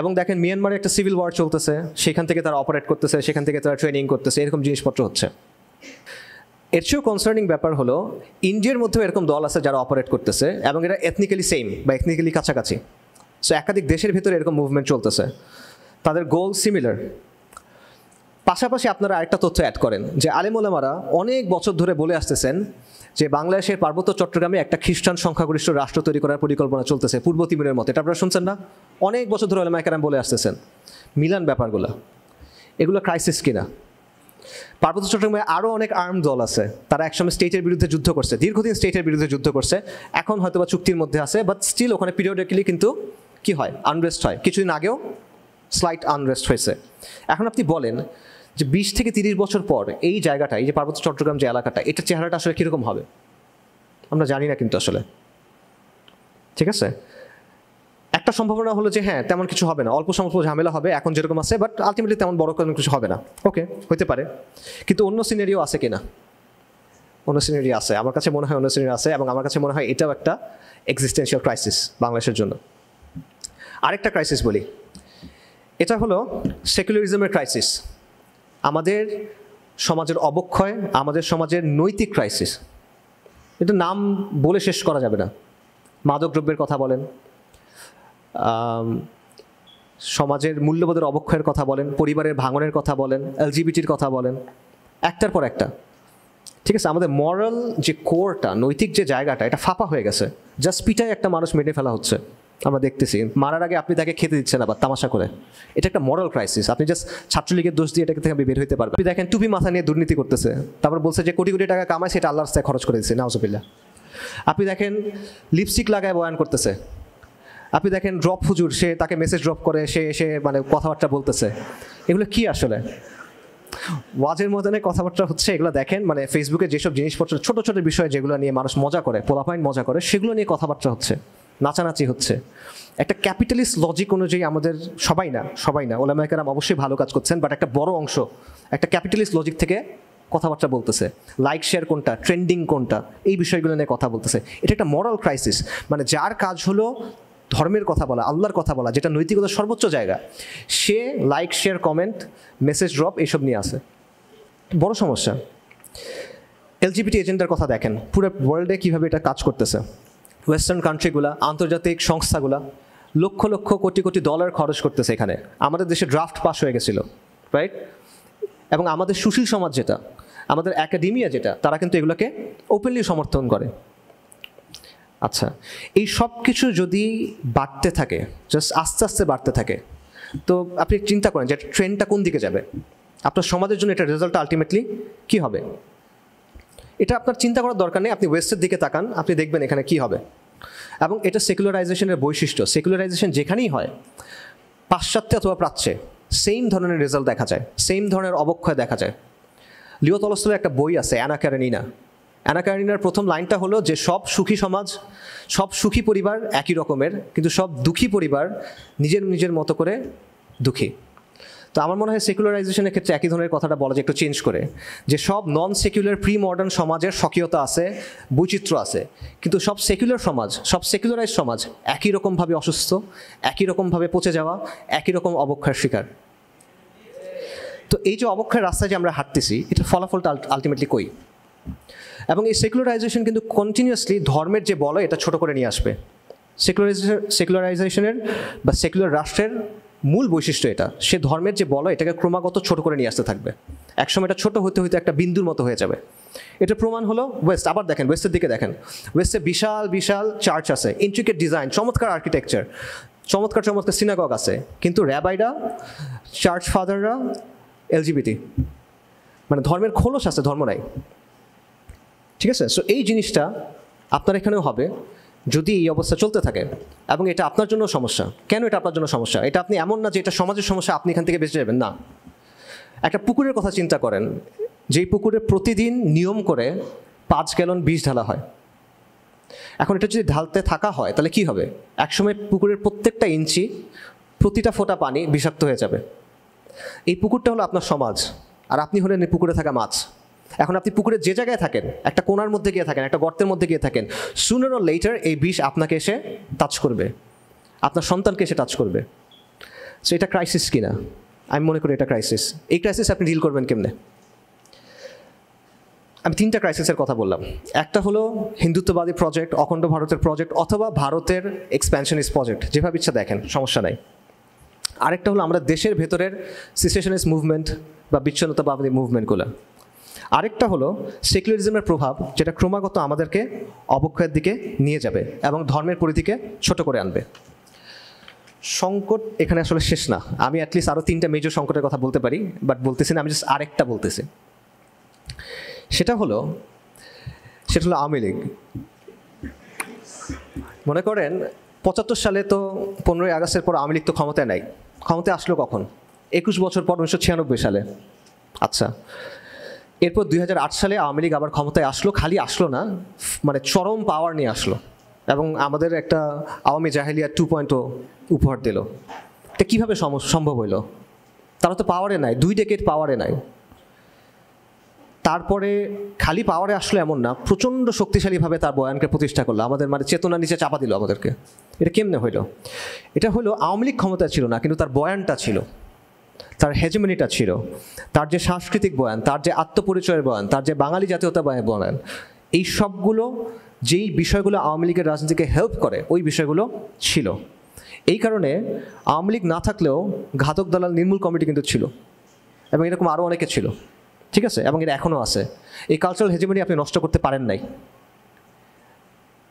এবং দেখেন মিয়ানমারে একটা সিভিল ওয়ার চলতেছে, সেখান থেকে তারা অপারেট করতেছে, সেখান থেকে তারা ট্রেনিং করতেছে, এরকম জিনিসপত্র হচ্ছে। এর চেয়েও কনসার্নিং ব্যাপার হলো ইন্ডিয়ার মধ্যেও এরকম দল আছে যারা অপারেট করতেছে, এবং এটা এথনিক্যালি সেম বা এথনিক্যালি কাছাকাছি। সো একাধিক দেশের ভিতরে এরকম মুভমেন্ট চলতেছে, তাদের গোল সিমিলার। পাশাপাশি আপনারা আরেকটা তথ্য অ্যাড করেন যে আলেম ওলামারা অনেক বছর ধরে বলে আসতেছেন যে বাংলাদেশের পার্বত্য চট্টগ্রামে একটা খ্রিস্টান সংখ্যাগরিষ্ঠ রাষ্ট্র তৈরি করার পরিকল্পনা চলতেছে পূর্ব তিমুরের মতো। এটা আপনারা শুনছেন না? অনেক বছর ধরে ওলামায়ে কেরাম বলে আসতেছেন। মিলান ব্যাপারগুলো, এগুলো ক্রাইসিস কিনা? পার্বত্য চট্টগ্রামে আরও অনেক আর্ম দল আছে, তারা একসময় স্টেটের বিরুদ্ধে যুদ্ধ করছে, দীর্ঘদিন স্টেটের বিরুদ্ধে যুদ্ধ করছে, এখন হয়তো বা চুক্তির মধ্যে আছে, বাট স্টিল ওখানে পিরিয়ডিক্যালি কিন্তু কী হয়, আনরেস্ট হয়। কিছুদিন আগেও স্লাইট আনরেস্ট হয়েছে। এখন আপনি বলেন যে 20 থেকে 30 বছর পর এই জায়গাটা, এই যে পার্বত্য চট্টগ্রাম যে এলাকাটা, এটার চেহারাটা আসলে কীরকম হবে আমরা জানি না কিন্তু আসলে, ঠিক আছে? একটা সম্ভাবনা হলো যে হ্যাঁ তেমন কিছু হবে না, অল্প স্বল্প ঝামেলা হবে এখন যেরকম আছে, বাট আলটিমেটলি তেমন বড় কোনো কিছু হবে না। ওকে, হতে পারে, কিন্তু অন্য সিনারিও আছে কিনা? অন্য সিনারি আছে, আমার কাছে মনে হয় অন্য সিনারি আছে, এবং আমার কাছে মনে হয় এটাও একটা এক্সিস্টেন্সিয়াল ক্রাইসিস বাংলাদেশের জন্য। আরেকটা ক্রাইসিস বলি, এটা হলো সেকুলারিজমের ক্রাইসিস, আমাদের সমাজের অবক্ষয়, আমাদের সমাজের নৈতিক ক্রাইসিস। এটা নাম বলে শেষ করা যাবে না। মাদকদ্রব্যের কথা বলেন, সমাজের মূল্যবোধের অবক্ষয়ের কথা বলেন, পরিবারের ভাঙনের কথা বলেন, এলজিবিটির কথা বলেন, একটার পর একটা, ঠিক আছে? আমাদের মরাল যে কোরটা, নৈতিক যে জায়গাটা, এটা ফাঁপা হয়ে গেছে। জাস্ট পিটায় একটা মানুষ মেরে ফেলা হচ্ছে, আমরা দেখতেছি। মারার আগে আপনি তাকে খেতে দিচ্ছেন আবার তামাশা করে। এটা একটা মরাল ক্রাইসিস। আপনি জাস্ট ছাত্রলীগের দোষ দিয়ে এটাকে থেকে বের হইতে পারবেন। আপনি দেখেন টুপি মাথা নিয়ে দুর্নীতি করতেছে, তারপর বলছে যে কোটি কোটি টাকা কামায়, সেটা আল্লাহর রাস্তায় খরচ করে দিচ্ছে, নাউজুবিল্লাহ। আপনি দেখেন লিপস্টিক লাগায় বয়ান করতেছে, আপনি দেখেন ড্রপ হুজুর, সে তাকে মেসেজ ড্রপ করে সে এসে মানে কথাবার্তা বলতেছে। এগুলো কি আসলে? ওয়াজের ময়দানে কথাবার্তা হচ্ছে, এগুলো দেখেন মানে ফেসবুকে যেসব জিনিসপত্র, ছোট ছোট বিষয় যেগুলো নিয়ে মানুষ মজা করে, পোলাপাইন মজা করে, সেগুলো নিয়ে কথাবার্তা হচ্ছে, নাচানাচি হচ্ছে। একটা ক্যাপিটালিস্ট লজিক অনুযায়ী আমাদের সবাই না ওলামায়ে কেরাম অবশ্যই ভালো কাজ করছেন, বাট একটা বড় অংশ একটা ক্যাপিটালিস্ট লজিক থেকে কথাবার্তা বলতেছে। লাইক শেয়ার কোনটা, ট্রেন্ডিং কোনটা, এই বিষয়গুলো নিয়ে কথা বলতেছে। এটা একটা মরাল ক্রাইসিস। মানে যার কাজ হলো ধর্মের কথা বলা, আল্লাহর কথা বলা, যেটা নৈতিকতার সর্বোচ্চ জায়গা, সে like share comment message drop এইসব নিয়ে আসে। বড় সমস্যা। এলজিবিটি এজেন্ডার কথা দেখেন, পুরো ওয়ার্ল্ডে কীভাবে এটা কাজ করতেছে। ওয়েস্টার্ন কান্ট্রিগুলা, আন্তর্জাতিক সংস্থাগুলা লক্ষ লক্ষ কোটি কোটি ডলার খরচ করতেছে এখানে। আমাদের দেশে ড্রাফট পাস হয়ে গেছিলো, রাইট? এবং আমাদের সুশীল সমাজ যেটা, আমাদের একাডেমিয়া যেটা, তারা কিন্তু এগুলোকে ওপেনলি সমর্থন করে। আচ্ছা, এই সব কিছু যদি বাড়তে থাকে, জাস্ট আস্তে আস্তে বাড়তে থাকে, তো আপনি চিন্তা করেন যে ট্রেন্ডটা কোন দিকে যাবে, আপনার সমাজের জন্য এটা রেজাল্ট আলটিমেটলি কী হবে। এটা আপনার চিন্তা করার দরকার নেই, আপনি ওয়েস্টের দিকে তাকান, আপনি দেখবেন এখানে কী হবে। এবং এটা সেকুলারাইজেশনের বৈশিষ্ট্য। সেকুলারাইজেশন যেখানেই হয়, পাশ্চাত্যে অথবা প্রাচ্যে সেম ধরনের রেজাল্ট দেখা যায়, সেম ধরনের অবক্ষয় দেখা যায়। লিও তলস্তয়ের একটা বই আছে অ্যানা কারেনিনা। অ্যানা কারেনিনার প্রথম লাইনটা হলো যে সব সুখী সমাজ, সব সুখী পরিবার একই রকমের, কিন্তু সব দুঃখী পরিবার নিজের নিজের মতো করে দুঃখী। তো আমার মনে হয় সেকুলারাইজেশনের ক্ষেত্রে একই ধরনের কথাটা বলা যায় একটু চেঞ্জ করে, যে সব নন সেকুলার প্রি মডার্ন সমাজের স্বকীয়তা আছে, বৈচিত্র্য আছে, কিন্তু সব সেকুলার সমাজ, সব সেকুলারাইজ সমাজ একই রকমভাবে অসুস্থ, একই রকমভাবে পচে যাওয়া, একই রকম অবক্ষয়ের শিকার। তো এই যে অবক্ষয়ের রাস্তায় যে আমরা হাঁটতেছি, এটার ফলাফলটা আলটিমেটলি কই? এবং এই সেকুলারাইজেশন কিন্তু কন্টিনিউয়াসলি ধর্মের যে বলয় এটা ছোট করে নিয়ে আসবে। সেকুলারাইজেশনের বা সেকুলার রাষ্ট্রের মূল বৈশিষ্ট্য এটা, সে ধর্মের যে বলয় এটাকে ক্রমাগত ছোট করে নিয়ে আসতে থাকবে। একসময় এটা ছোট হতে হতে একটা বিন্দুর মতো হয়ে যাবে। এটা প্রমাণ হলো ওয়েস্ট। আবার দেখেন, ওয়েস্টের দিকে দেখেন, ওয়েস্টে বিশাল বিশাল চার্চ আছে, ইন্ট্রিকেট ডিজাইন, চমৎকার আর্কিটেকচার, চমৎকার চমৎকার সিনাগগ আছে, কিন্তু র্যাবাইরা, চার্চ ফাদাররা এলজিবিটি, মানে ধর্মের খোলস আছে, ধর্ম নাই। ঠিক আছে? সো এই জিনিসটা আপনার এখানেও হবে যদি এই অবস্থা চলতে থাকে, এবং এটা আপনার জন্য সমস্যা। কেন এটা আপনার জন্য সমস্যা? এটা আপনি এমন না যে এটা সমাজের সমস্যা, আপনি এখান থেকে বেঁচে যাবেন, না। একটা পুকুরের কথা চিন্তা করেন, যেই পুকুরে প্রতিদিন নিয়ম করে 5 গ্যালন বিষ ঢালা হয়। এখন এটা যদি ঢালতে থাকা হয় তাহলে কি হবে? একসময় পুকুরের প্রত্যেকটা ইঞ্চি, প্রতিটা ফোঁটা পানি বিষাক্ত হয়ে যাবে। এই পুকুরটা হলো আপনার সমাজ, আর আপনি হলেন এই পুকুরে থাকা মাছ। এখন আপনি পুকুরের যে জায়গায় থাকেন, একটা কোণার মধ্যে গিয়ে থাকেন, একটা গর্তের মধ্যে গিয়ে থাকেন, সুনার অর লেটার এই বিষ আপনাকে এসে টাচ করবে, আপনার সন্তানকে এসে টাচ করবে। সো এটা ক্রাইসিস কিনা? আমি মনে করি এটা ক্রাইসিস। এই ক্রাইসিস আপনি ডিল করবেন কেমনে? আমি 3টা ক্রাইসিসের কথা বললাম। একটা হলো হিন্দুত্ববাদী প্রজেক্ট, অখণ্ড ভারতের প্রজেক্ট, অথবা ভারতের এক্সপ্যানশনিস্ট প্রজেক্ট, যেভাবে ইচ্ছা দেখেন, সমস্যা নাই। আরেকটা হলো আমরা দেশের ভেতরের সিসেশনিস্ট মুভমেন্ট বা বিচ্ছিন্নতাবাদী মুভমেন্টগুলো। আরেকটা হলো সেকুলারিজমের প্রভাব, যেটা ক্রমাগত আমাদেরকে অবক্ষয়ের দিকে নিয়ে যাবে এবং ধর্মের পরিধিকে ছোট করে আনবে। সংকট এখানে আসলে শেষ না। আমি অ্যাটলিস্ট আরও 3টা মেজর সংকটের কথা বলতে পারি, বাট বলতেছি না, আমি জাস্ট আরেকটা বলতেছি। সেটা হলো আওয়ামী লীগ। মনে করেন 75 সালে তো 15ই আগস্টের পর আওয়ামী লীগ তো ক্ষমতায় নাই। ক্ষমতায় আসলো কখন? 21 বছর পর, 1996 সালে। আচ্ছা, এরপর 2008 সালে আওয়ামী লীগ আবার ক্ষমতায় আসলো। খালি আসলো না, মানে চরম পাওয়ার নিয়ে আসলো, এবং আমাদের একটা আওয়ামী জাহেলিয়া 2.0 উপহার দিল। এটা কীভাবে সম্ভব হইল? তারা তো পাওয়ারে নাই, 2 ডেকেড পাওয়ারে নাই। তারপরে খালি পাওয়ারে আসলো এমন না, প্রচণ্ড শক্তিশালীভাবে তার বয়ানকে প্রতিষ্ঠা করলো, আমাদের মানে চেতনা নিচে চাপা দিল আমাদেরকে। এটা কেমনে হইল? এটা হলো আওয়ামী লীগ ক্ষমতায় ছিল না, কিন্তু তার বয়ানটা ছিল, তার হেজেমনিটা ছিল, তার যে সাংস্কৃতিক বয়ান, তার যে আত্মপরিচয়ের বয়ান, তার যে বাঙালি জাতীয়তা বয়ান, এই সবগুলো, যেই বিষয়গুলো আওয়ামী লীগের রাজনীতিকে হেল্প করে, ওই বিষয়গুলো ছিল। এই কারণে আওয়ামী লীগ না থাকলেও ঘাতক দালাল নির্মূল কমিটি কিন্তু ছিল, এবং এরকম আরও অনেকে ছিল। ঠিক আছে? এবং এটা এখনও আছে। এই কালচারাল হেজেমনি আপনি নষ্ট করতে পারেন নাই,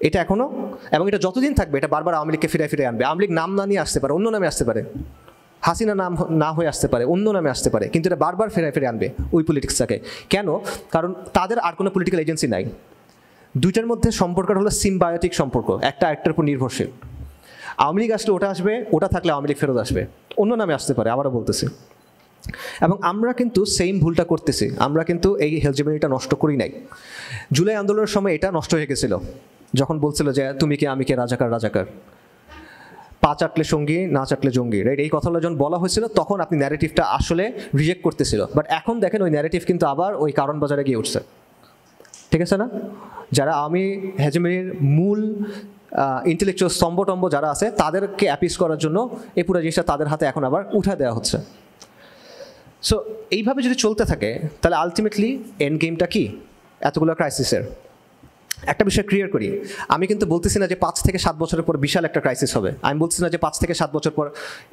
এটা এখনও, এবং এটা যতদিন থাকবে এটা বারবার আওয়ামী লীগকে ফিরে আনবে। আওয়ামী লীগ নাম না নিয়ে আসতে পারে, অন্য নামে আসতে পারে, হাসিনা নাম না হয়ে আসতে পারে, অন্য নামে আসতে পারে, কিন্তু এটা বারবার ফিরে আনবে ওই পলিটিক্সটাকে। কেন? কারণ তাদের আর কোনো পলিটিক্যাল এজেন্সি নাই। দুইটার মধ্যে সম্পর্কটা হলো সিম্বায়োটিক সম্পর্ক, একটা একটার উপর নির্ভরশীল। আওয়ামী লীগ আসলে ওটা আসবে, ওটা থাকলে আওয়ামী লীগ ফেরত আসবে, অন্য নামে আসতে পারে, আবারও বলতেছি। এবং আমরা কিন্তু সেম ভুলটা করতেছি। আমরা কিন্তু এই হেজেমনিটা নষ্ট করি নাই। জুলাই আন্দোলনের সময় এটা নষ্ট হয়ে গেছিল, যখন বলছিল যে তুমি কে আমি কে, রাজাকার রাজাকার, পা চাটলে সঙ্গী না চাটলে জঙ্গি, রাইট? এই কথাগুলো যখন বলা হয়েছিল তখন আপনি ন্যারেটিভটা আসলে রিজেক্ট করতেছিল। বাট এখন দেখেন ওই ন্যারেটিভ কিন্তু আবার ওই কারণ বাজারে গিয়ে উঠছে। ঠিক আছে না? যারা আমি হেজেমনির মূল ইন্টেলেকচুয়াল স্তম্ভটম্ব যারা আছে, তাদেরকে অ্যাপিস করার জন্য এই পুরো জিনিসটা তাদের হাতে এখন আবার উঠা দেওয়া হচ্ছে। সো এইভাবে যদি চলতে থাকে তাহলে আলটিমেটলি এন্ড গেমটা কি? এতগুলো ক্রাইসিসের একটা বিষয় ক্লিয়ার করি, আমি কিন্তু বলতেছি না যে 5 থেকে 7 বছরের পর বিশাল একটা ক্রাইসিস হবে। আমি বলছি না যে 5 থেকে 7 বছর পর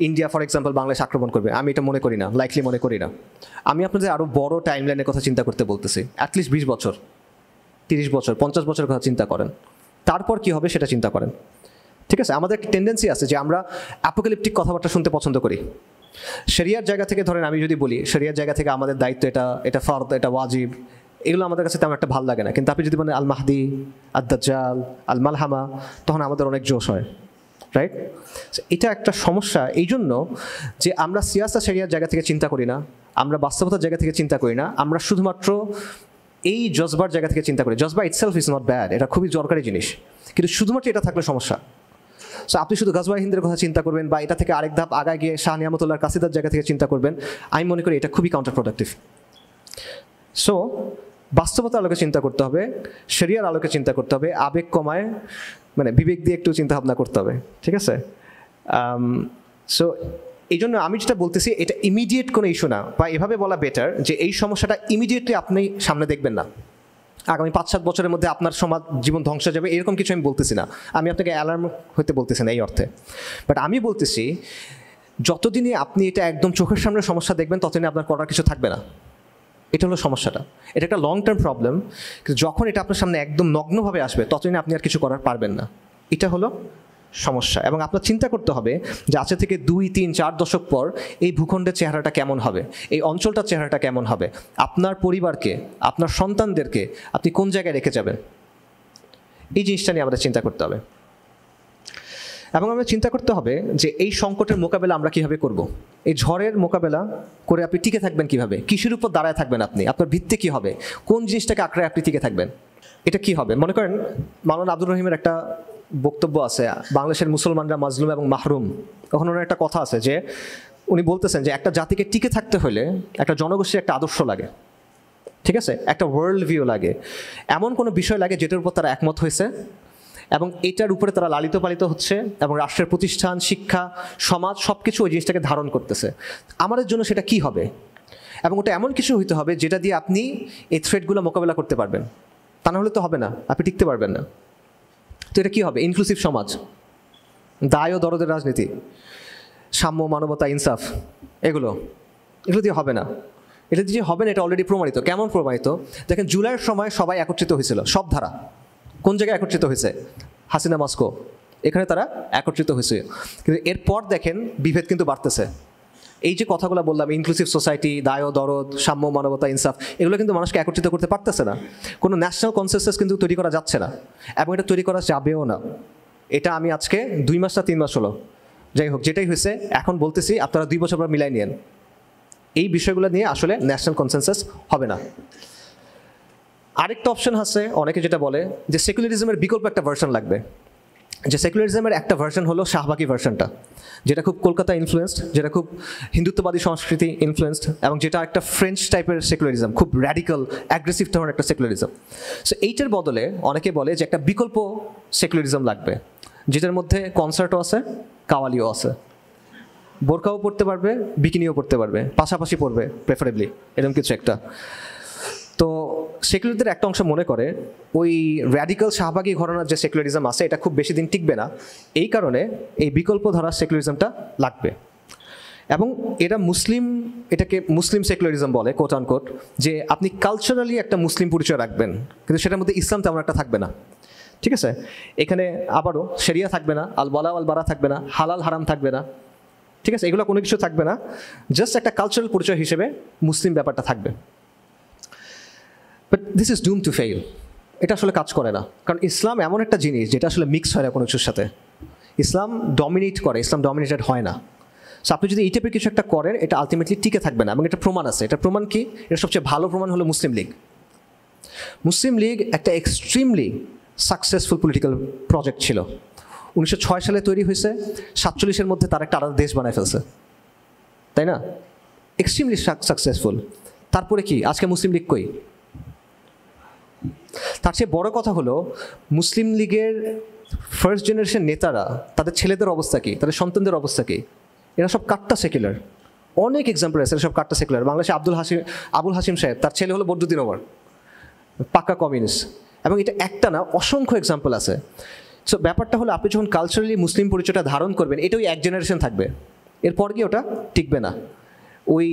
ইন্ডিয়া ফর এক্সাম্পল বাংলাদেশ আক্রমণ করবে, আমি এটা মনে করি না, লাইকলি মনে করি না। আমি আপনাদের আরও বড় টাইম লাইনের কথা চিন্তা করতে বলতেছি, অ্যাটলিস্ট 20 বছর, 30 বছর, 50 বছরের কথা চিন্তা করেন, তারপর কি হবে সেটা চিন্তা করেন। ঠিক আছে, আমাদের একটা টেন্ডেন্সি আছে যে আমরা অ্যাপোক্যালিপটিক কথাবার্তা শুনতে পছন্দ করি। শরিয়ার জায়গা থেকে ধরেন আমি যদি বলি শরিয়ার জায়গা থেকে আমাদের দায়িত্ব এটা ফরদ, এটা ওয়াজিব, এগুলো আমাদের কাছে তেমন একটা ভালো লাগে না। কিন্তু আপনি যদি বলেন আল মাহদি, আদ দাজ্জাল, আল মালহামা, তখন আমাদের অনেক জোশ হয়, রাইট? এটা একটা সমস্যা এই জন্য যে আমরা সিয়াসা শরিয়ার জায়গা থেকে চিন্তা করি না, আমরা বাস্তবতার জায়গা থেকে চিন্তা করি না, আমরা শুধুমাত্র এই জজবার জায়গা থেকে চিন্তা করি। জজবা ইটসেলফ ইজ নট ব্যাড, এটা খুবই দরকারি জিনিস, কিন্তু শুধুমাত্র এটা থাকলে সমস্যা। সো আপনি শুধু গাজওয়ায়ে হিন্দের কথা চিন্তা করবেন বা এটা থেকে আরেক ধাপ আগায় গিয়ে শাহ নিয়ামতুল্লাহর কাসিদার জায়গা থেকে চিন্তা করবেন, আমি মনে করি এটা খুবই কাউন্টার প্রোডাক্টিভ। সো বাস্তবতার আলোকে চিন্তা করতে হবে, শরিয়ার আলোকে চিন্তা করতে হবে, আবেগ কমায় মানে বিবেক দিয়ে একটু চিন্তা ভাবনা করতে হবে, ঠিক আছে? সো এই জন্য আমি যেটা বলতেছি এটা ইমিডিয়েট কোনো ইস্যু না, বা এভাবে বলা বেটার যে এই সমস্যাটা ইমিডিয়েটলি আপনি সামনে দেখবেন না, আগামী 5-7 বছরের মধ্যে আপনার সমাজ জীবন ধ্বংস হয়ে যাবে এরকম কিছু আমি বলতেছি না, আমি আপনাকে অ্যালার্ম হতে বলতেছি না এই অর্থে। বাট আমি বলতেছি যতদিনই আপনি এটা একদম চোখের সামনে সমস্যা দেখবেন ততদিনই আপনার করার কিছু থাকবে না। এটা হলো সমস্যাটা, এটা একটা লং টার্ম প্রবলেম। কিন্তু যখন এটা আপনার সামনে একদম নগ্নভাবে আসবে ততদিন আপনি আর কিছু করার পারবেন না, এটা হলো সমস্যা। এবং আপনার চিন্তা করতে হবে যে আজ থেকে 2-3-4 দশক পর এই ভূখণ্ডের চেহারাটা কেমন হবে, এই অঞ্চলটার চেহারাটা কেমন হবে, আপনার পরিবারকে, আপনার সন্তানদেরকে আপনি কোন জায়গায় রেখে যাবেন, এই জিনিসটা নিয়ে আমাদের চিন্তা করতে হবে। এবং আমরা চিন্তা করতে হবে যে এই সংকটের মোকাবেলা আমরা কীভাবে করব। এই ঝড়ের মোকাবেলা করে আপনি টিকে থাকবেন কীভাবে, কিসের উপর দাঁড়ায় থাকবেন আপনি, আপনার ভিত্তি কী হবে, কোন জিনিসটাকে আঁকড়ে আপনি টিকে থাকবেন, এটা কি হবে। মনে করেন মাওলানা আব্দুর রহিমের একটা বক্তব্য আছে, বাংলাদেশের মুসলমানরা মাজলুম এবং মাহরুম। তখন ওনার একটা কথা আছে যে উনি বলতেছেন যে একটা জাতিকে টিকে থাকতে হলে একটা জনগোষ্ঠীর একটা আদর্শ লাগে, ঠিক আছে, একটা ওয়ার্ল্ড ভিউ লাগে, এমন কোনো বিষয় লাগে যেটার উপর তারা একমত হয়েছে এবং এটার উপরে তারা লালিত পালিত হচ্ছে এবং রাষ্ট্রের প্রতিষ্ঠান, শিক্ষা, সমাজ সব কিছু ওই জিনিসটাকে ধারণ করতেছে। আমাদের জন্য সেটা কি হবে, এবং ওটা এমন কিছু হইতে হবে যেটা দিয়ে আপনি এই থ্রেটগুলো মোকাবেলা করতে পারবেন, তা না হলে তো হবে না, আপনি টিকতে পারবেন না। তো এটা কী হবে? ইনক্লুসিভ সমাজ, দায় ও দরদের রাজনীতি, সাম্য, মানবতা, ইনসাফ, এগুলো দিয়ে হবে না। এটা দিয়ে হবে না, এটা অলরেডি প্রমাণিত। কেমন প্রমাণিত? দেখেন জুলাইয়ের সময় সবাই একত্রিত হয়েছিল, সব ধারা কোন জায়গায় একত্রিত হয়েছে? হাসিনা মস্কো, এখানে তারা একত্রিত হয়েছে। কিন্তু এরপর দেখেন বিভেদ কিন্তু বাড়তেছে। এই যে কথাগুলো বললাম, ইনক্লুসিভ সোসাইটি, দায় ও দরদ, সাম্য, মানবতা, ইনসাফ, এগুলো কিন্তু মানুষকে একত্রিত করতে পারতেছে না। কোনো ন্যাশনাল কনসেনসাস কিন্তু তৈরি করা যাচ্ছে না, এবং এটা তৈরি করা যাবেও না। এটা আমি আজকে 2 মাস না 3 মাস হলো, যাই হোক যেটাই হয়েছে, এখন বলতেছি আপনারা 2 বছর পর মিলাই নিয়েন। এই বিষয়গুলো নিয়ে আসলে ন্যাশনাল কনসেনসাস হবে না। আরেকটা অপশন আছে, অনেকে যেটা বলে যে সেকুলারিজমের বিকল্প একটা ভার্সন লাগবে। যে সেকুলারিজমের একটা ভার্সন হলো শাহবাগী ভার্সনটা, যেটা খুব কলকাতা ইনফ্লুয়েন্সড, যেটা খুব হিন্দুত্ববাদী সংস্কৃতি ইনফ্লুয়েন্সড, এবং যেটা একটা ফ্রেঞ্চ টাইপের সেকুলারিজম, খুব র্যাডিক্যাল অ্যাগ্রেসিভ ধরনের একটা সেকুলারিজম। সো এইটার বদলে অনেকে বলে যে একটা বিকল্প সেকুলারিজম লাগবে, যেটার মধ্যে কনসার্টও আছে, কাওয়ালিও আছে, বোরকাও পড়তে পারবে, বিকিনিও পড়তে পারবে, পাশাপাশি পড়বে প্রেফারেবলি, এরকম কিছু একটা। তো সেকুলারদের একটা অংশ মনে করে ওই র্যাডিক্যাল শাহবাগী ঘরানার যে সেকুলারিজম আছে এটা খুব বেশি দিন টিকবে না, এই কারণে এই বিকল্প ধারার সেকুলারিজমটা লাগবে। এবং এটাকে মুসলিম সেকুলারিজম বলে, কোট আনকোট, যে আপনি কালচারালি একটা মুসলিম পরিচয় রাখবেন, কিন্তু সেটার মধ্যে ইসলাম তেমন একটা থাকবে না, ঠিক আছে? এখানে আবারও শরিয়া থাকবে না, আল ওয়ালা ওয়াল বারা থাকবে না, হালাল হারাম থাকবে না, ঠিক আছে, এগুলো কোনো কিছু থাকবে না, জাস্ট একটা কালচারাল পরিচয় হিসেবে মুসলিম ব্যাপারটা থাকবে। But this is doom to fail, এটা আসলে কাজ করে না। কারণ ইসলাম এমন একটা জিনিস যেটা আসলে মিক্স হয় না কোনো কিছুর সাথে, ইসলাম ডমিনেট করে, ইসলাম ডমিনেটেড হয় না। সো আপনি যদি এই টাইপের কিছু একটা করেন, এটা আলটিমেটলি টিকে থাকবে না। এবং এটা প্রমাণ আছে। এটা প্রমাণ কি? এটা সবচেয়ে ভালো প্রমাণ হলো মুসলিম লীগ। মুসলিম লীগ একটা এক্সট্রিমলি সাকসেসফুল পলিটিক্যাল প্রজেক্ট ছিল। 1906 সালে তৈরি হয়েছে, 47-এর মধ্যে তার একটা আলাদা দেশ বানায় ফেলছে, তাই না? Extremely successful. তারপরে কি আজকে মুসলিম লীগ কই? তার চেয়ে বড় কথা হলো মুসলিম লীগের ফার্স্ট জেনারেশন নেতারা, তাদের ছেলেদের অবস্থা কী, তাদের সন্তানদের অবস্থা কী? এরা সব কাট্টা সেকুলার, অনেক এক্সাম্পল আছে, সব কাটটা সেকুলার। বাংলাদেশে আবুল হাসিম সাহেব, তার ছেলে হলো বদরুদ্দিন ওমর, পাক্কা কমিউনিস্ট। এবং এটা একটা না, অসংখ্য এক্সাম্পল আছে। সো ব্যাপারটা হলো, আপনি যখন কালচারালি মুসলিম পরিচয়টা ধারণ করবেন, এটা ওই এক জেনারেশন থাকবে, এরপর গিয়ে ওটা টিকবে না। ওই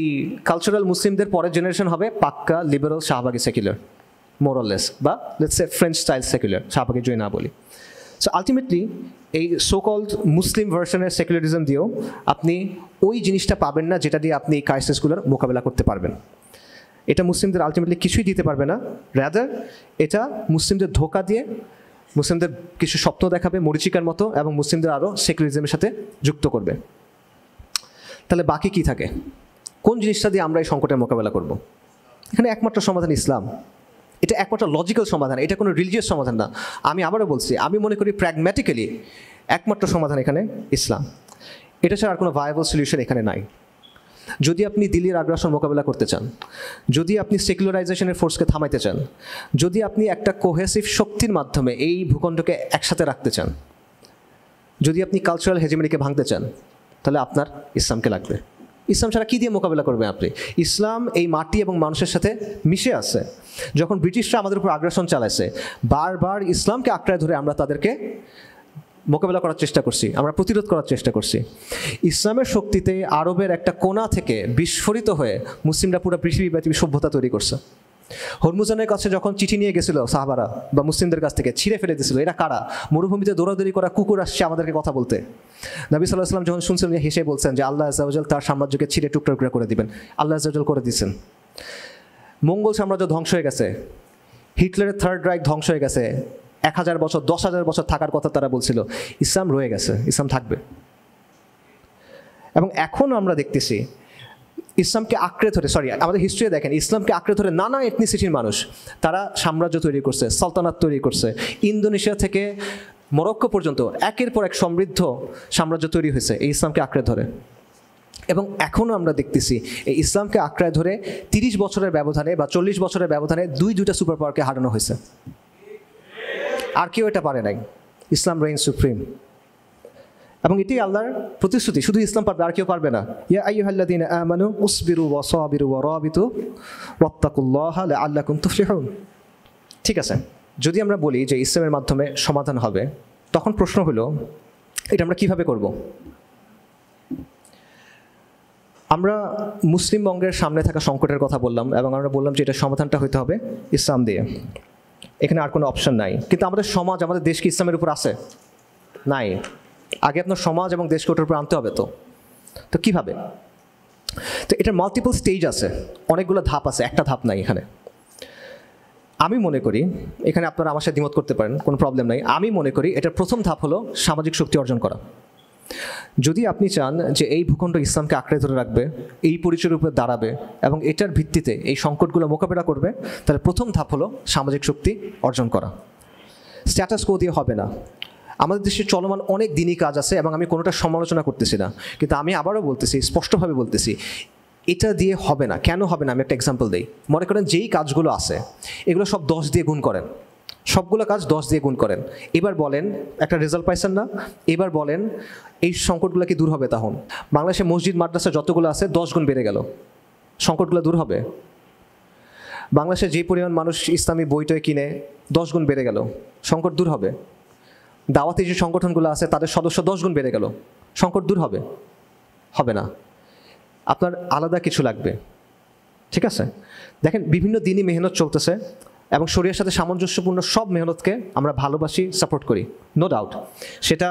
কালচারাল মুসলিমদের পরের জেনারেশন হবে পাক্কা লিবারাল শাহবাগী সেকুলার, মোরাললেস, বা let's say French style secular, শাহবাগী যদি না বলি। সো আলটিমেটলি এই সো কল্ড মুসলিম ভার্সনের সেকুলারিজম দিয়েও আপনি ওই জিনিসটা পাবেন না যেটা দিয়ে আপনি এই ক্রাইসিসগুলোর মোকাবেলা করতে পারবেন। এটা মুসলিমদের আলটিমেটলি কিছুই দিতে পারবে না, রাদার এটা মুসলিমদের ধোঁকা দিয়ে মুসলিমদের কিছু স্বপ্ন দেখাবে মরিচিকার মতো, এবং মুসলিমদের আরও সেকুলারিজমের সাথে যুক্ত করবে। তাহলে বাকি কি থাকে? কোন জিনিসটা দিয়ে আমরা এই সংকটের মোকাবেলা করব? এখানে একমাত্র সমাধান ইসলাম। এটা একমাত্র লজিক্যাল সমাধান, এটা কোনো রিলিজিয়াস সমাধান না। আমি আবারও বলছি, আমি মনে করি প্র্যাগম্যাটিক্যালি একমাত্র সমাধান এখানে ইসলাম। এটা ছাড়া আর কোনো ভায়াবল সলিউশন এখানে নাই। যদি আপনি দিল্লির আগ্রাসন মোকাবেলা করতে চান, যদি আপনি সেকুলারাইজেশনের ফোর্সকে থামাইতে চান, যদি আপনি একটা কোহেসিভ শক্তির মাধ্যমে এই ভূখণ্ডকে একসাথে রাখতে চান, যদি আপনি কালচারাল হেজেমনিকে ভাঙতে চান, তাহলে আপনার ইসলামকে লাগবে। ইসলাম ছাড়া কী দিয়ে মোকাবেলা করবেন আপনি? ইসলাম এই মাটি এবং মানুষের সাথে মিশে আছে। যখন ব্রিটিশরা আমাদের উপর আগ্রাসন চালাইছে, বারবার ইসলামকে আঁকড়ায় ধরে আমরা তাদেরকে মোকাবেলা করার চেষ্টা করছি, আমরা প্রতিরোধ করার চেষ্টা করছি। ইসলামের শক্তিতে আরবের একটা কোণা থেকে বিস্ফোরিত হয়ে মুসলিমরা পুরো পৃথিবীব্যাপী সভ্যতা তৈরি করছে। হরমুজানের কাছে যখন চিঠি নিয়ে গেছিল সাহাবারা বা মুসলিমদের কাছ থেকে, ছিঁড়ে ফেলে দিয়েছিল, এরা কারা? মরুভূমিতে দৌড়াদৌড়ি করা কুকুর আসছে আমাদেরকে কথা বলতে। নবী সাল্লাল্লাহু আলাইহি ওয়াসাল্লাম যখন শুনছিলেন, হেসে বলছেন যে আল্লাহ আযজা ওয়া জাল তার সাম্রাজ্যকে ছিঁড়ে টুকরা টুকরা করে দিবেন। আল্লাহ আযজা ওয়া জাল করে দিয়েছেন। মঙ্গল সাম্রাজ্য ধ্বংস হয়ে গেছে, হিটলারের থার্ড রাইখ ধ্বংস হয়ে গেছে, 1000 বছর 10,000 বছর থাকার কথা তারা বলছিল। ইসলাম রয়ে গেছে, ইসলাম থাকবে। এবং এখনও আমরা দেখতেছি ইসলামকে আঁকড়ে ধরে, আমাদের হিস্ট্রি দেখেন, ইসলামকে আঁকড়ে ধরে নানা এথনিসিটির মানুষ তারা সাম্রাজ্য তৈরি করছে, সালতানাত তৈরি করছে। ইন্দোনেশিয়া থেকে মরক্কো পর্যন্ত একের পর এক সমৃদ্ধ সাম্রাজ্য তৈরি হয়েছে এই ইসলামকে আঁকড়ে ধরে। এবং এখনও আমরা দেখতেছি এই ইসলামকে আঁকড়ায় ধরে 30 বছরের ব্যবধানে বা 40 বছরের ব্যবধানে দুইটা সুপার পাওয়ারকে হারানো হয়েছে। আর কেউ এটা পারে নাই। ইসলাম রেইন সুপ্রিম। এবং এটি আল্লাহর প্রতিশ্রুতি, শুধু ইসলাম পারবে, আর কেউ পারবে না। ইয়া আইয়ুহাল্লাযীনা আমানু উসবিরু ওয়া সাবিরু ওয়া রাবিতু ওয়াত্তাকুল্লাহা লাআল্লাকুম তুফলিহুন। ঠিক আছে, যদি আমরা বলি যে ইসলামের মাধ্যমে সমাধান হবে, তখন প্রশ্ন হলো এটা আমরা কিভাবে করব? আমরা মুসলিম বঙ্গের সামনে থাকা সংকটের কথা বললাম, এবং আমরা বললাম যে এটা সমাধানটা হইতে হবে ইসলাম দিয়ে, এখানে আর কোনো অপশন নাই। কিন্তু আমাদের সমাজ, আমাদের দেশ কি ইসলামের উপর আছে? নাই। আগে আপনার সমাজ এবং দেশকে ওটার উপর আনতে হবে। তো কীভাবে? তো এটার মাল্টিপল স্টেজ আছে, অনেকগুলো ধাপ আছে, একটা ধাপ নাই এখানে। আমি মনে করি, এখানে আপনারা আমার সাথে দ্বিমত করতে পারেন, কোনো প্রবলেম নাই। আমি মনে করি এটার প্রথম ধাপ হলো সামাজিক শক্তি অর্জন করা। যদি আপনি চান যে এই ভূখণ্ড ইসলামকে আঁকড়ে ধরে রাখবে, এই পরিচয়ের উপরে দাঁড়াবে এবং এটার ভিত্তিতে এই সংকটগুলো মোকাবেলা করবে, তাহলে প্রথম ধাপ হলো সামাজিক শক্তি অর্জন করা। স্ট্যাটাস কো দিয়ে হবে না। আমাদের দেশে চলমান অনেক দিনই কাজ আছে, এবং আমি কোনোটা সমালোচনা করতেছি না, কিন্তু আমি আবারও বলতেছি, স্পষ্টভাবে বলতেছি, এটা দিয়ে হবে না। কেন হবে না? আমি একটা এক্সাম্পল দিই। মনে করেন যেই কাজগুলো আছে এগুলো সব 10 দিয়ে গুণ করেন, সবগুলো কাজ 10 দিয়ে গুণ করেন। এবার বলেন একটা রেজাল্ট পাইছেন না, এবার বলেন এই সংকটগুলো কি দূর হবে? তখন বাংলাদেশে মসজিদ মাদ্রাসা যতগুলো আছে 10 গুণ বেড়ে গেল, সংকটগুলো দূর হবে? বাংলাদেশে যে পরিমাণ মানুষ ইসলামী বইটই কিনে 10 গুণ বেড়ে গেল, সংকট দূর হবে? দাওয়াতি যে সংগঠনগুলো আছে তাদের সদস্য 10 গুণ বেড়ে গেল, সংকট দূর হবে? হবে না। আপনার আলাদা কিছু লাগবে। ঠিক আছে, দেখেন বিভিন্ন দিনই মেহনত চলতেছে, এবং শরীয়তের সাথে সামঞ্জস্যপূর্ণ সব মেহনতকে আমরা ভালোবাসি, সাপোর্ট করি, নো ডাউট। সেটা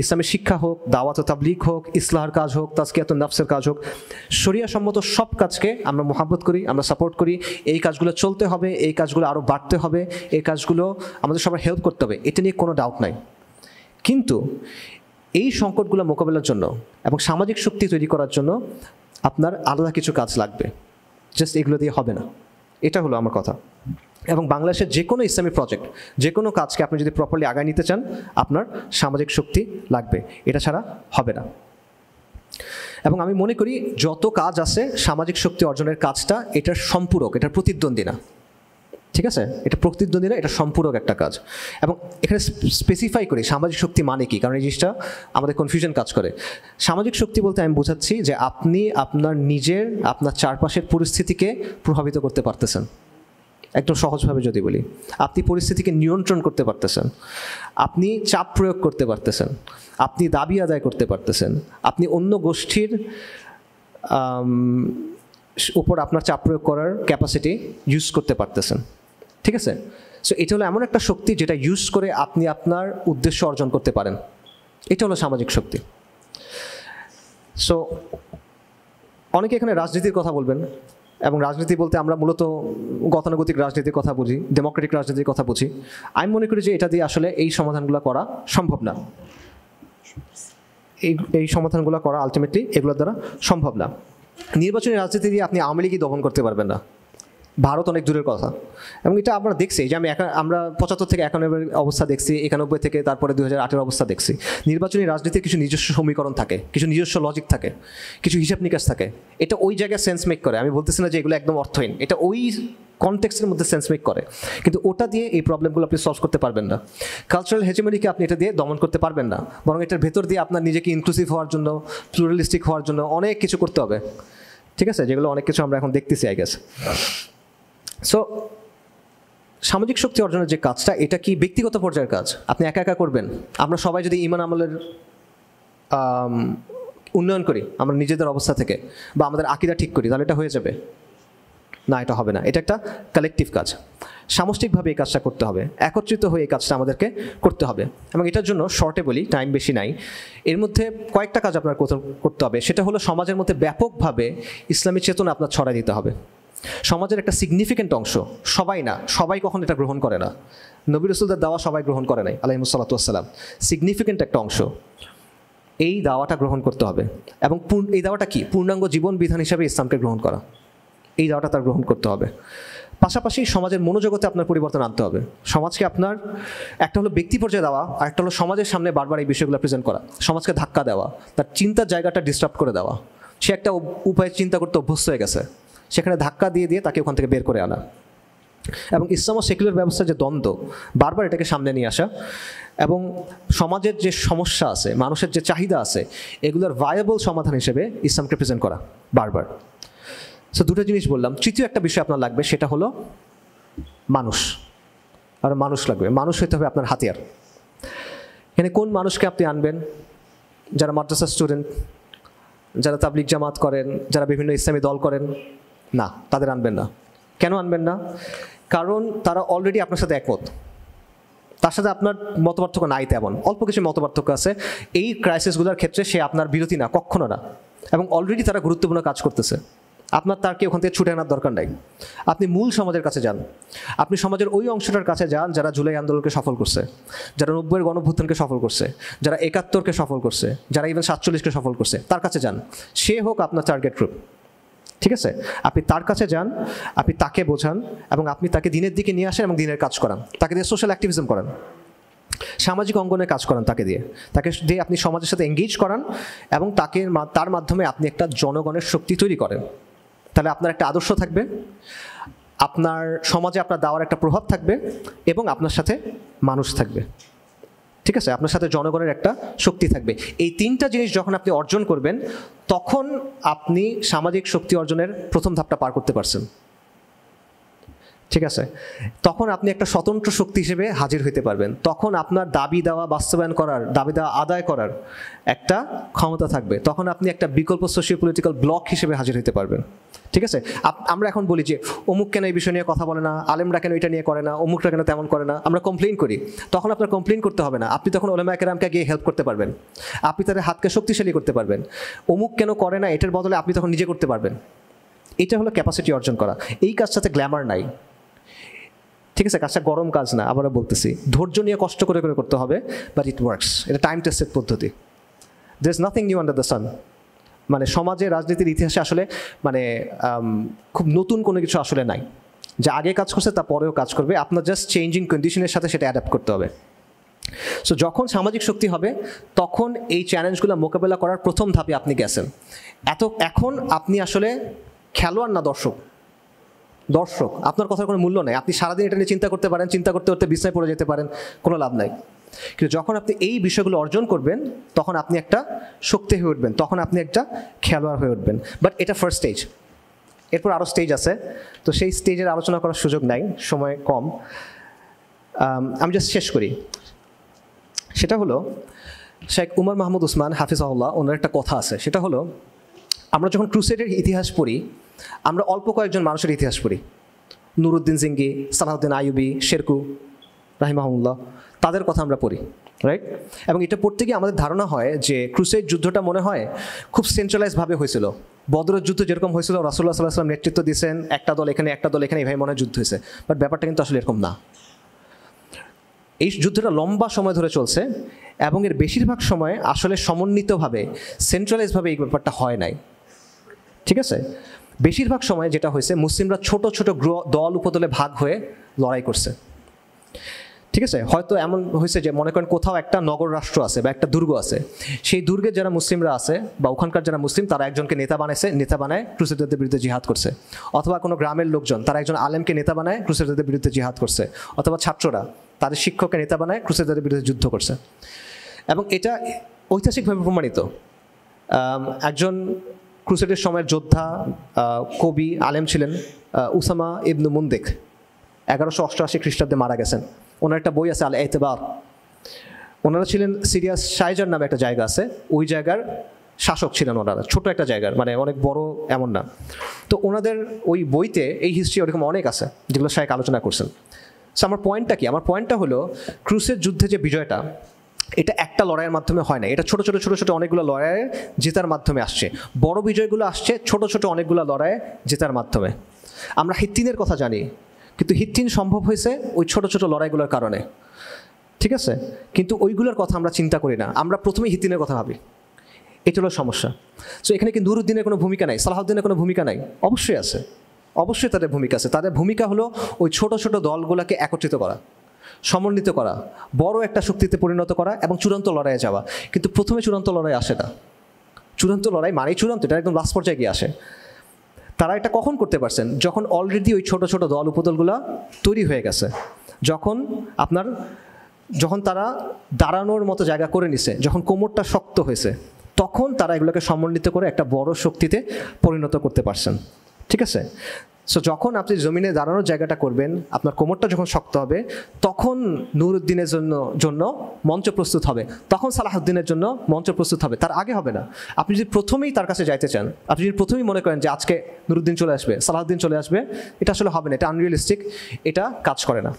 ইসলামের শিক্ষা হোক, দাওয়াত ও তাবলীগ হোক, ইসলাহের কাজ হোক, তাজকিয়াতুন নাফসের কাজ হোক, শরিয়া সম্মত সব কাজকে আমরা মোহাব্বত করি, আমরা সাপোর্ট করি। এই কাজগুলো চলতে হবে, এই কাজগুলো আরও বাড়তে হবে, এই কাজগুলো আমাদের সবার হেল্প করতে হবে, এটা নিয়ে কোনো ডাউট নাই। কিন্তু এই সংকটগুলো মোকাবেলার জন্য এবং সামাজিক শক্তি তৈরি করার জন্য আপনার আলাদা কিছু কাজ লাগবে, জাস্ট এগুলো দিয়ে হবে না। এটা হলো আমার কথা। এবং বাংলাদেশের যে কোনো ইসলামী প্রজেক্ট, যে কোনো কাজকে আপনি যদি প্রপারলি আগায় নিতে চান, আপনার সামাজিক শক্তি লাগবে, এটা ছাড়া হবে না। এবং আমি মনে করি যত কাজ আছে সামাজিক শক্তি অর্জনের কাজটা এটার সম্পূরক, এটার প্রতিদ্বন্দ্বী না। ঠিক আছে, এটা প্রতিদ্বন্দ্বী না, এটা সম্পূরক একটা কাজ। এবং এখানে স্পেসিফাই করি সামাজিক শক্তি মানে কি, কারণ এই জিনিসটা আমাদের কনফিউশন কাজ করে। সামাজিক শক্তি বলতে আমি বোঝাচ্ছি যে আপনি আপনার চারপাশের পরিস্থিতিকে প্রভাবিত করতে পারতেছেন। একদম সহজভাবে যদি বলি, আপনি পরিস্থিতিকে নিয়ন্ত্রণ করতে পারতেছেন, আপনি চাপ প্রয়োগ করতে পারতেছেন, আপনি দাবি আদায় করতে পারতেছেন, আপনি অন্য গোষ্ঠীর উপর আপনার চাপ প্রয়োগ করার ক্যাপাসিটি ইউজ করতে পারতেছেন। ঠিক আছে, সো এটা হলো এমন একটা শক্তি যেটা ইউজ করে আপনি আপনার উদ্দেশ্য অর্জন করতে পারেন। এটা হলো সামাজিক শক্তি। সো অনেকে এখানে রাজনীতির কথা বলবেন, এবং রাজনীতি বলতে আমরা মূলত গতানুগতিক রাজনীতির কথা বুঝি, ডেমোক্রেটিক রাজনীতির কথা বুঝি। আমি মনে করি যে এটা দিয়ে আসলে এই সমাধানগুলো করা সম্ভব না। এই সমাধানগুলো করা আলটিমেটলি এগুলোর দ্বারা সম্ভব না। নির্বাচনী রাজনীতি দিয়ে আপনি আওয়ামী লীগই দমন করতে পারবেন না, ভারত অনেক দূরের কথা। এবং এটা আমরা দেখছি যে আমরা 75 থেকে 91 অবস্থা দেখছি, 91 থেকে তারপরে 2008 অবস্থা দেখছি। নির্বাচনী রাজনীতির কিছু নিজস্ব সমীকরণ থাকে, কিছু নিজস্ব লজিক থাকে, কিছু হিসাব নিকাশ থাকে। এটা ওই জায়গায় সেন্স মেক করে। আমি বলতেছি না যে এগুলো একদম অর্থহীন, এটা ওই কনটেক্সটের মধ্যে সেন্স মেক করে, কিন্তু ওটা দিয়ে এই প্রবলেমগুলো আপনি সলভ করতে পারবেন না। কালচারাল হেজেমনিকে আপনি এটা দিয়ে দমন করতে পারবেন না, বরং এটার ভেতর দিয়ে আপনার নিজেকে ইনক্লুসিভ হওয়ার জন্য, প্লুরালিস্টিক হওয়ার জন্য অনেক কিছু করতে হবে। ঠিক আছে, যেগুলো অনেক কিছু আমরা এখন দেখতেছি আই গেস। সো সামাজিক শক্তি অর্জনের যে কাজটা, এটা কি ব্যক্তিগত পর্যায়ের কাজ? আপনি একা একা করবেন? আমরা সবাই যদি ঈমান আমলের উন্নয়ন করি আমরা নিজেদের অবস্থা থেকে, বা আমাদের আকীদা ঠিক করি, তাহলে এটা হয়ে যাবে না? এটা হবে না। এটা একটা কালেকটিভ কাজ। সামষ্টিকভাবে এই কাজটা করতে হবে, একত্রিত হয়ে এই কাজটা আমাদেরকে করতে হবে। এবং এটার জন্য শর্টে বলি, টাইম বেশি নাই, এর মধ্যে কয়েকটা কাজ আপনার করতে হবে। সেটা হলো সমাজের মধ্যে ব্যাপকভাবে ইসলামী চেতনা আপনার ছড়াই দিতে হবে। সমাজের একটা সিগনিফিক্যান্ট অংশ, সবাই না, সবাই কখন এটা গ্রহণ করে না, নবী রাসূলদের দাওয়া সবাই গ্রহণ করে নাই আলাইহিস সালাতু ওয়াস সালাম, সিগনিফিক্যান্ট একটা অংশ এই দাওয়াটা গ্রহণ করতে হবে। এবং এই দাওয়াটা কি? পূর্ণাঙ্গ জীবন বিধান হিসাবে ইসলামকে গ্রহণ করা, এই দাওয়াটা তার গ্রহণ করতে হবে। পাশাপাশি সমাজের মনোজগতে আপনার পরিবর্তন আনতে হবে। সমাজকে আপনার একটা হলো ব্যক্তি পর্যায়ে দেওয়া, আর একটা হলো সমাজের সামনে বারবার এই বিষয়গুলো প্রেজেন্ট করা, সমাজকে ধাক্কা দেওয়া, তার চিন্তার জায়গাটা ডিস্টার্ব করে দেওয়া। সে একটা উপায়ে চিন্তা করতে অভ্যস্ত হয়ে গেছে, সেখানে ধাক্কা দিয়ে দিয়ে তাকে ওখান থেকে বের করে আনা। এবং ইসলাম ও সেকুলার ব্যবস্থার যে দ্বন্দ্ব, বারবার এটাকে সামনে নিয়ে আসা, এবং সমাজের যে সমস্যা আছে, মানুষের যে চাহিদা আছে, এগুলোর ভায়াবল সমাধান হিসেবে ইসলামকে প্রেজেন্ট করা বারবার। সো দুটো জিনিস বললাম। তৃতীয় একটা বিষয় আপনার লাগবে, সেটা হলো মানুষ। আর মানুষ লাগবে, মানুষ হইতে হবে আপনার হাতিয়ার। এখানে কোন মানুষকে আপনি আনবেন? যারা মাদ্রাসা স্টুডেন্ট, যারা তাবলিগ জামাত করেন, যারা বিভিন্ন ইসলামী দল করেন, না, তাদের আনবেন না। কেন আনবেন না? কারণ তারা অলরেডি আপনার সাথে একমত, তার সাথে আপনার মতপার্থক্য নাই, তেমন অল্প কিছু মতপার্থক্য আছে। এই ক্রাইসিসগুলোর ক্ষেত্রে সে আপনার বিরোধী না, কখনো না। এবং অলরেডি তারা গুরুত্বপূর্ণ কাজ করতেছে, আপনার তারকে ওখান থেকে ছুটে আনার দরকার নাই। আপনি মূল সমাজের কাছে যান, আপনি সমাজের ওই অংশটার কাছে যান যারা জুলাই আন্দোলনকে সফল করছে, যারা 90-এর গণঅভ্যুত্থানকে সফল করছে, যারা 71-কে সফল করছে, যারা ইভেন 47-কে সফল করছে, তার কাছে যান। সে হোক আপনার টার্গেট গ্রুপ। ঠিক আছে, আপনি তার কাছে যান, আপনি তাকে বোঝান, এবং আপনি তাকে দিনের দিকে নিয়ে আসেন এবং দিনের কাজ করান, তাকে দিয়ে সোশ্যাল অ্যাক্টিভিজম করান, সামাজিক অঙ্গনে কাজ করান, তাকে দিয়ে আপনি সমাজের সাথে এঙ্গেজ করান, এবং তার মাধ্যমে আপনি একটা জনগণের শক্তি তৈরি করেন। তাহলে আপনার একটা আদর্শ থাকবে, আপনার সমাজে আপনার দাওয়ার একটা প্রভাব থাকবে, এবং আপনার সাথে মানুষ থাকবে। ঠিক আছে, আপনার সাথে জনগণের একটা শক্তি থাকবে। এই তিনটা জিনিস যখন আপনি অর্জন করবেন, তখন আপনি সামাজিক শক্তি অর্জনের প্রথম ধাপটা পার করতে পারছেন। ঠিক আছে, তখন আপনি একটা স্বতন্ত্র শক্তি হিসেবে হাজির হইতে পারবেন। তখন আপনার দাবি দেওয়া বাস্তবায়ন করার, দাবি দেওয়া আদায় করার একটা ক্ষমতা থাকবে। তখন আপনি একটা বিকল্প সোশিও পলিটিক্যাল ব্লক হিসেবে হাজির হইতে পারবেন। ঠিক আছে, আমরা এখন বলি যে অমুক কেন এই বিষয় নিয়ে কথা বলে না, আলেমরা কেন এটা নিয়ে করে না, অমুকরা কেন তেমন করে না, আমরা কমপ্লেইন করি। তখন আপনার কমপ্লেইন করতে হবে না, আপনি তখন ওলামায়ে কেরামকে গিয়ে হেল্প করতে পারবেন, আপনি তাদের হাতকে শক্তিশালী করতে পারবেন। অমুক কেন করে না এটার বদলে আপনি তখন নিজে করতে পারবেন। এটা হলো ক্যাপাসিটি অর্জন করা। এই কাজটাতে গ্ল্যামার নাই। ঠিক আছে, কাজটা গরম কাজ না, আবারও বলতেছি, ধৈর্য নিয়ে কষ্ট করে করে করতে হবে, বাট ইট ওয়ার্কস। এটা টাইম টেস্টেড পদ্ধতি। There is nothing new under the sun. মানে সমাজে রাজনীতির ইতিহাসে আসলে মানে খুব নতুন কোনো কিছু আসলে নাই। যা আগে কাজ করছে তা পরেও কাজ করবে, আপনার জাস্ট চেঞ্জিং কন্ডিশনের সাথে সেটা অ্যাডাপ্ট করতে হবে। সো যখন সামাজিক শক্তি হবে, তখন এই চ্যালেঞ্জগুলো মোকাবেলা করার প্রথম ধাপে আপনি গেছেন। এখন আপনি আসলে খেলোয়াড় না দর্শক। দর্শক, আপনার কথার কোনো মূল্য নেই। আপনি সারাদিন এটা নিয়ে চিন্তা করতে পারেন, চিন্তা করতে করতে বিছনায় পড়ে যেতে পারেন, কোনো লাভ নাই। কিন্তু যখন আপনি এই বিষয়গুলো অর্জন করবেন তখন আপনি একটা শক্তি হয়ে উঠবেন, তখন আপনি একটা খেলোয়াড় হয়ে উঠবেন। বাট এটা ফার্স্ট স্টেজ, এরপর আরও স্টেজ আছে, তো সেই স্টেজের আলোচনা করার সুযোগ নাই, সময় কম। আমি জাস্ট শেষ করি। সেটা হলো শেখ উমর মাহমুদ উসমান হাফিজাহুল্লাহ, ওনার একটা কথা আছে, সেটা হলো আমরা যখন ক্রুসেডের ইতিহাস পড়ি আমরা অল্প কয়েকজন মানুষের ইতিহাস পড়ি, নুরুদ্দিন জিঙ্গি, সালাহুদ্দিন আইয়ুবী, শেরকু রাহিমাহুল্লাহ, তাদের কথা আমরা পড়ি, রাইট? এবং এটা পড়তে গিয়ে আমাদের ধারণা হয় যে ক্রুসেড যুদ্ধটা মনে হয় খুব সেন্ট্রালাইজভাবে হয়েছিল। বদরের যুদ্ধ যেরকম হয়েছিল, রাসূলুল্লাহ সাল্লাল্লাহু আলাইহি ওয়াসাল্লাম নেতৃত্ব দিয়েছেন, একটা দল এখানে একটা দল এখানে, এইভাবে মনে হয় যুদ্ধ হয়েছে। বাট ব্যাপারটা কিন্তু আসলে এরকম না। এই যুদ্ধটা লম্বা সময় ধরে চলছে এবং এর বেশিরভাগ সময় আসলে সমন্বিতভাবে, সেন্ট্রালাইজভাবে এই ব্যাপারটা হয় নাই, ঠিক আছে? বেশিরভাগ সময় যেটা হয়েছে, মুসলিমরা ছোট ছোট দল উপদলে ভাগ হয়ে লড়াই করছে, ঠিক আছে? হয়তো এমন হয়েছে যে মনে করেন কোথাও একটা নগর রাষ্ট্র আছে বা একটা দুর্গ আছে, সেই দুর্গে যারা মুসলিমরা আছে বা ওখানকার যারা মুসলিম তারা একজনকে নেতা বানাইছে, নেতা বানায় ক্রুসেডারদের বিরুদ্ধে জিহাদ করছে। অথবা কোনো গ্রামের লোকজন তারা একজন আলেমকে নেতা বানায় ক্রুসেডারদের বিরুদ্ধে জিহাদ করছে। অথবা ছাত্ররা তাদের শিক্ষককে নেতা বানায় ক্রুসেডারদের বিরুদ্ধে যুদ্ধ করছে। এবং এটা ঐতিহাসিকভাবে প্রমাণিত। একজন ক্রুসেডের সময়ের যোদ্ধা, কবি, আলেম ছিলেন উসামা ইবনু মুন্দিক, 1188 খ্রিস্টাব্দে মারা গেছেন। ওনার একটা বই আছে আল এতেবার। ওনারা ছিলেন সিরিয়াস শাইজার নামে একটা জায়গা আছে, ওই জায়গার শাসক ছিলেন ওনারা, ছোট একটা জায়গার, মানে অনেক বড় এমন না। তো ওনাদের ওই বইতে এই হিস্ট্রি ওরকম অনেক আছে যেগুলো শাইখ আলোচনা করছেন। সো আমার পয়েন্টটা কি? আমার পয়েন্টটা হলো ক্রুসের যুদ্ধে যে বিজয়টা, এটা একটা লড়াইয়ের মাধ্যমে হয় না, এটা ছোট ছোট ছোট ছোট অনেকগুলো লড়াইয়ে জেতার মাধ্যমে আসছে। বড় বিজয়গুলো আসছে ছোট ছোট অনেকগুলো লড়াইয়ে জেতার মাধ্যমে। আমরা হিত্তিনের কথা জানি, কিন্তু হিত্তিন সম্ভব হয়েছে ওই ছোট ছোট লড়াইগুলোর কারণে, ঠিক আছে? কিন্তু ওইগুলোর কথা আমরা চিন্তা করি না, আমরা প্রথমেই হিত্তিনের কথা ভাবি। এটা হলো সমস্যা। সো এখানে কি নুরুদ্দিনের কোনো ভূমিকা নাই, সালাহুদ্দিনের কোনো ভূমিকা নাই? অবশ্যই আছে, অবশ্যই তাদের ভূমিকা আছে। তাদের ভূমিকা হলো ওই ছোট ছোট দলগুলোকে একত্রিত করা, সমন্বিত করা, বড় একটা শক্তিতে পরিণত করা এবং চূড়ান্ত লড়াইয়ে যাওয়া। কিন্তু প্রথমে চূড়ান্ত লড়াই আসে না। চূড়ান্ত লড়াই মানেই চূড়ান্ত, এটা একদম লাস্ট পর্যায়ে গিয়ে আসে। তারা এটা কখন করতে পারছেন? যখন অলরেডি ওই ছোট ছোট দল উপদলগুলো তৈরি হয়ে গেছে, যখন তারা দাঁড়ানোর মতো জায়গা করে নিছে, যখন কোমরটা শক্ত হয়েছে, তখন তারা এগুলোকে সমন্বিত করে একটা বড় শক্তিতে পরিণত করতে পারছেন, ঠিক আছে? সো যখন আপনি জমিনে দাঁড়ানোর জায়গাটা করবেন, আপনার কোমরটা যখন শক্ত হবে, তখন নুরুদ্দিনের জন্য মঞ্চ প্রস্তুত হবে, তখন সালাহুদ্দিনের জন্য মঞ্চ প্রস্তুত হবে, তার আগে হবে না। আপনি যদি প্রথমেই তার কাছে যাইতে চান, আপনি যদি প্রথমেই মনে করেন যে আজকে নুরুদ্দিন চলে আসবে, সালাহুদ্দিন চলে আসবে, এটা আসলে হবে না, এটা আনরিয়েলিস্টিক, এটা কাজ করে না।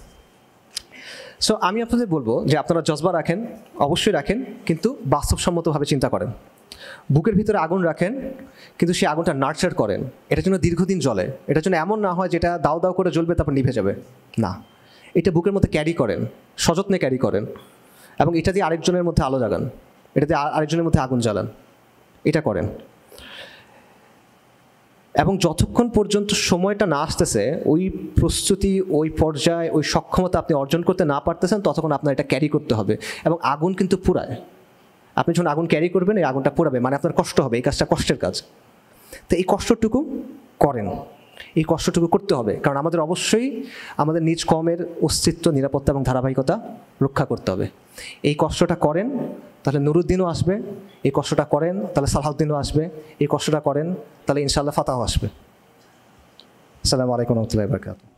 সো আমি আপনাদের বলবো যে আপনারা জজবা রাখেন, অবশ্যই রাখেন, কিন্তু বাস্তবসম্মতভাবে চিন্তা করেন। বুকের ভিতরে আগুন রাখেন, কিন্তু সেই আগুনটা নার্চার করেন, এটার জন্য দীর্ঘদিন জ্বলে। এটার জন্য এমন না হয় যেটা দাও দাও করে জ্বলবে তারপর নিভে যাবে, না, এটা বুকের মধ্যে ক্যারি করেন, সযত্নে ক্যারি করেন, এবং এটা দিয়ে আরেকজনের মধ্যে আলো জাগান, এটা দিয়ে আরেকজনের মধ্যে আগুন জ্বালান, এটা করেন। এবং যতক্ষণ পর্যন্ত সময়টা না আসতেছে, ওই প্রস্তুতি, ওই পর্যায়ে, ওই সক্ষমতা আপনি অর্জন করতে না পারতেছেন, ততক্ষণ আপনার এটা ক্যারি করতে হবে। এবং আগুন কিন্তু পুরায়, আপনি যখন আগুন ক্যারি করবেন এই আগুনটা পোড়াবে, মানে আপনার কষ্ট হবে, এই কাজটা কষ্টের কাজ। তো এই কষ্টটুকু করেন, এই কষ্টটুকু করতে হবে, কারণ আমাদের অবশ্যই আমাদের নিজ কমের অস্তিত্ব, নিরাপত্তা এবং ধারাবাহিকতা রক্ষা করতে হবে। এই কষ্টটা করেন, তাহলে নুরুদ্দিনও আসবে। এই কষ্টটা করেন, তাহলে সালাহুদ্দিনও আসবে। এই কষ্টটা করেন, তাহলে ইনশাআল্লাহ ফাতাহ আসবে। আসসালামু আলাইকুম ওয়া রাহমাতুল্লাহি ওয়া বারাকাতুহু।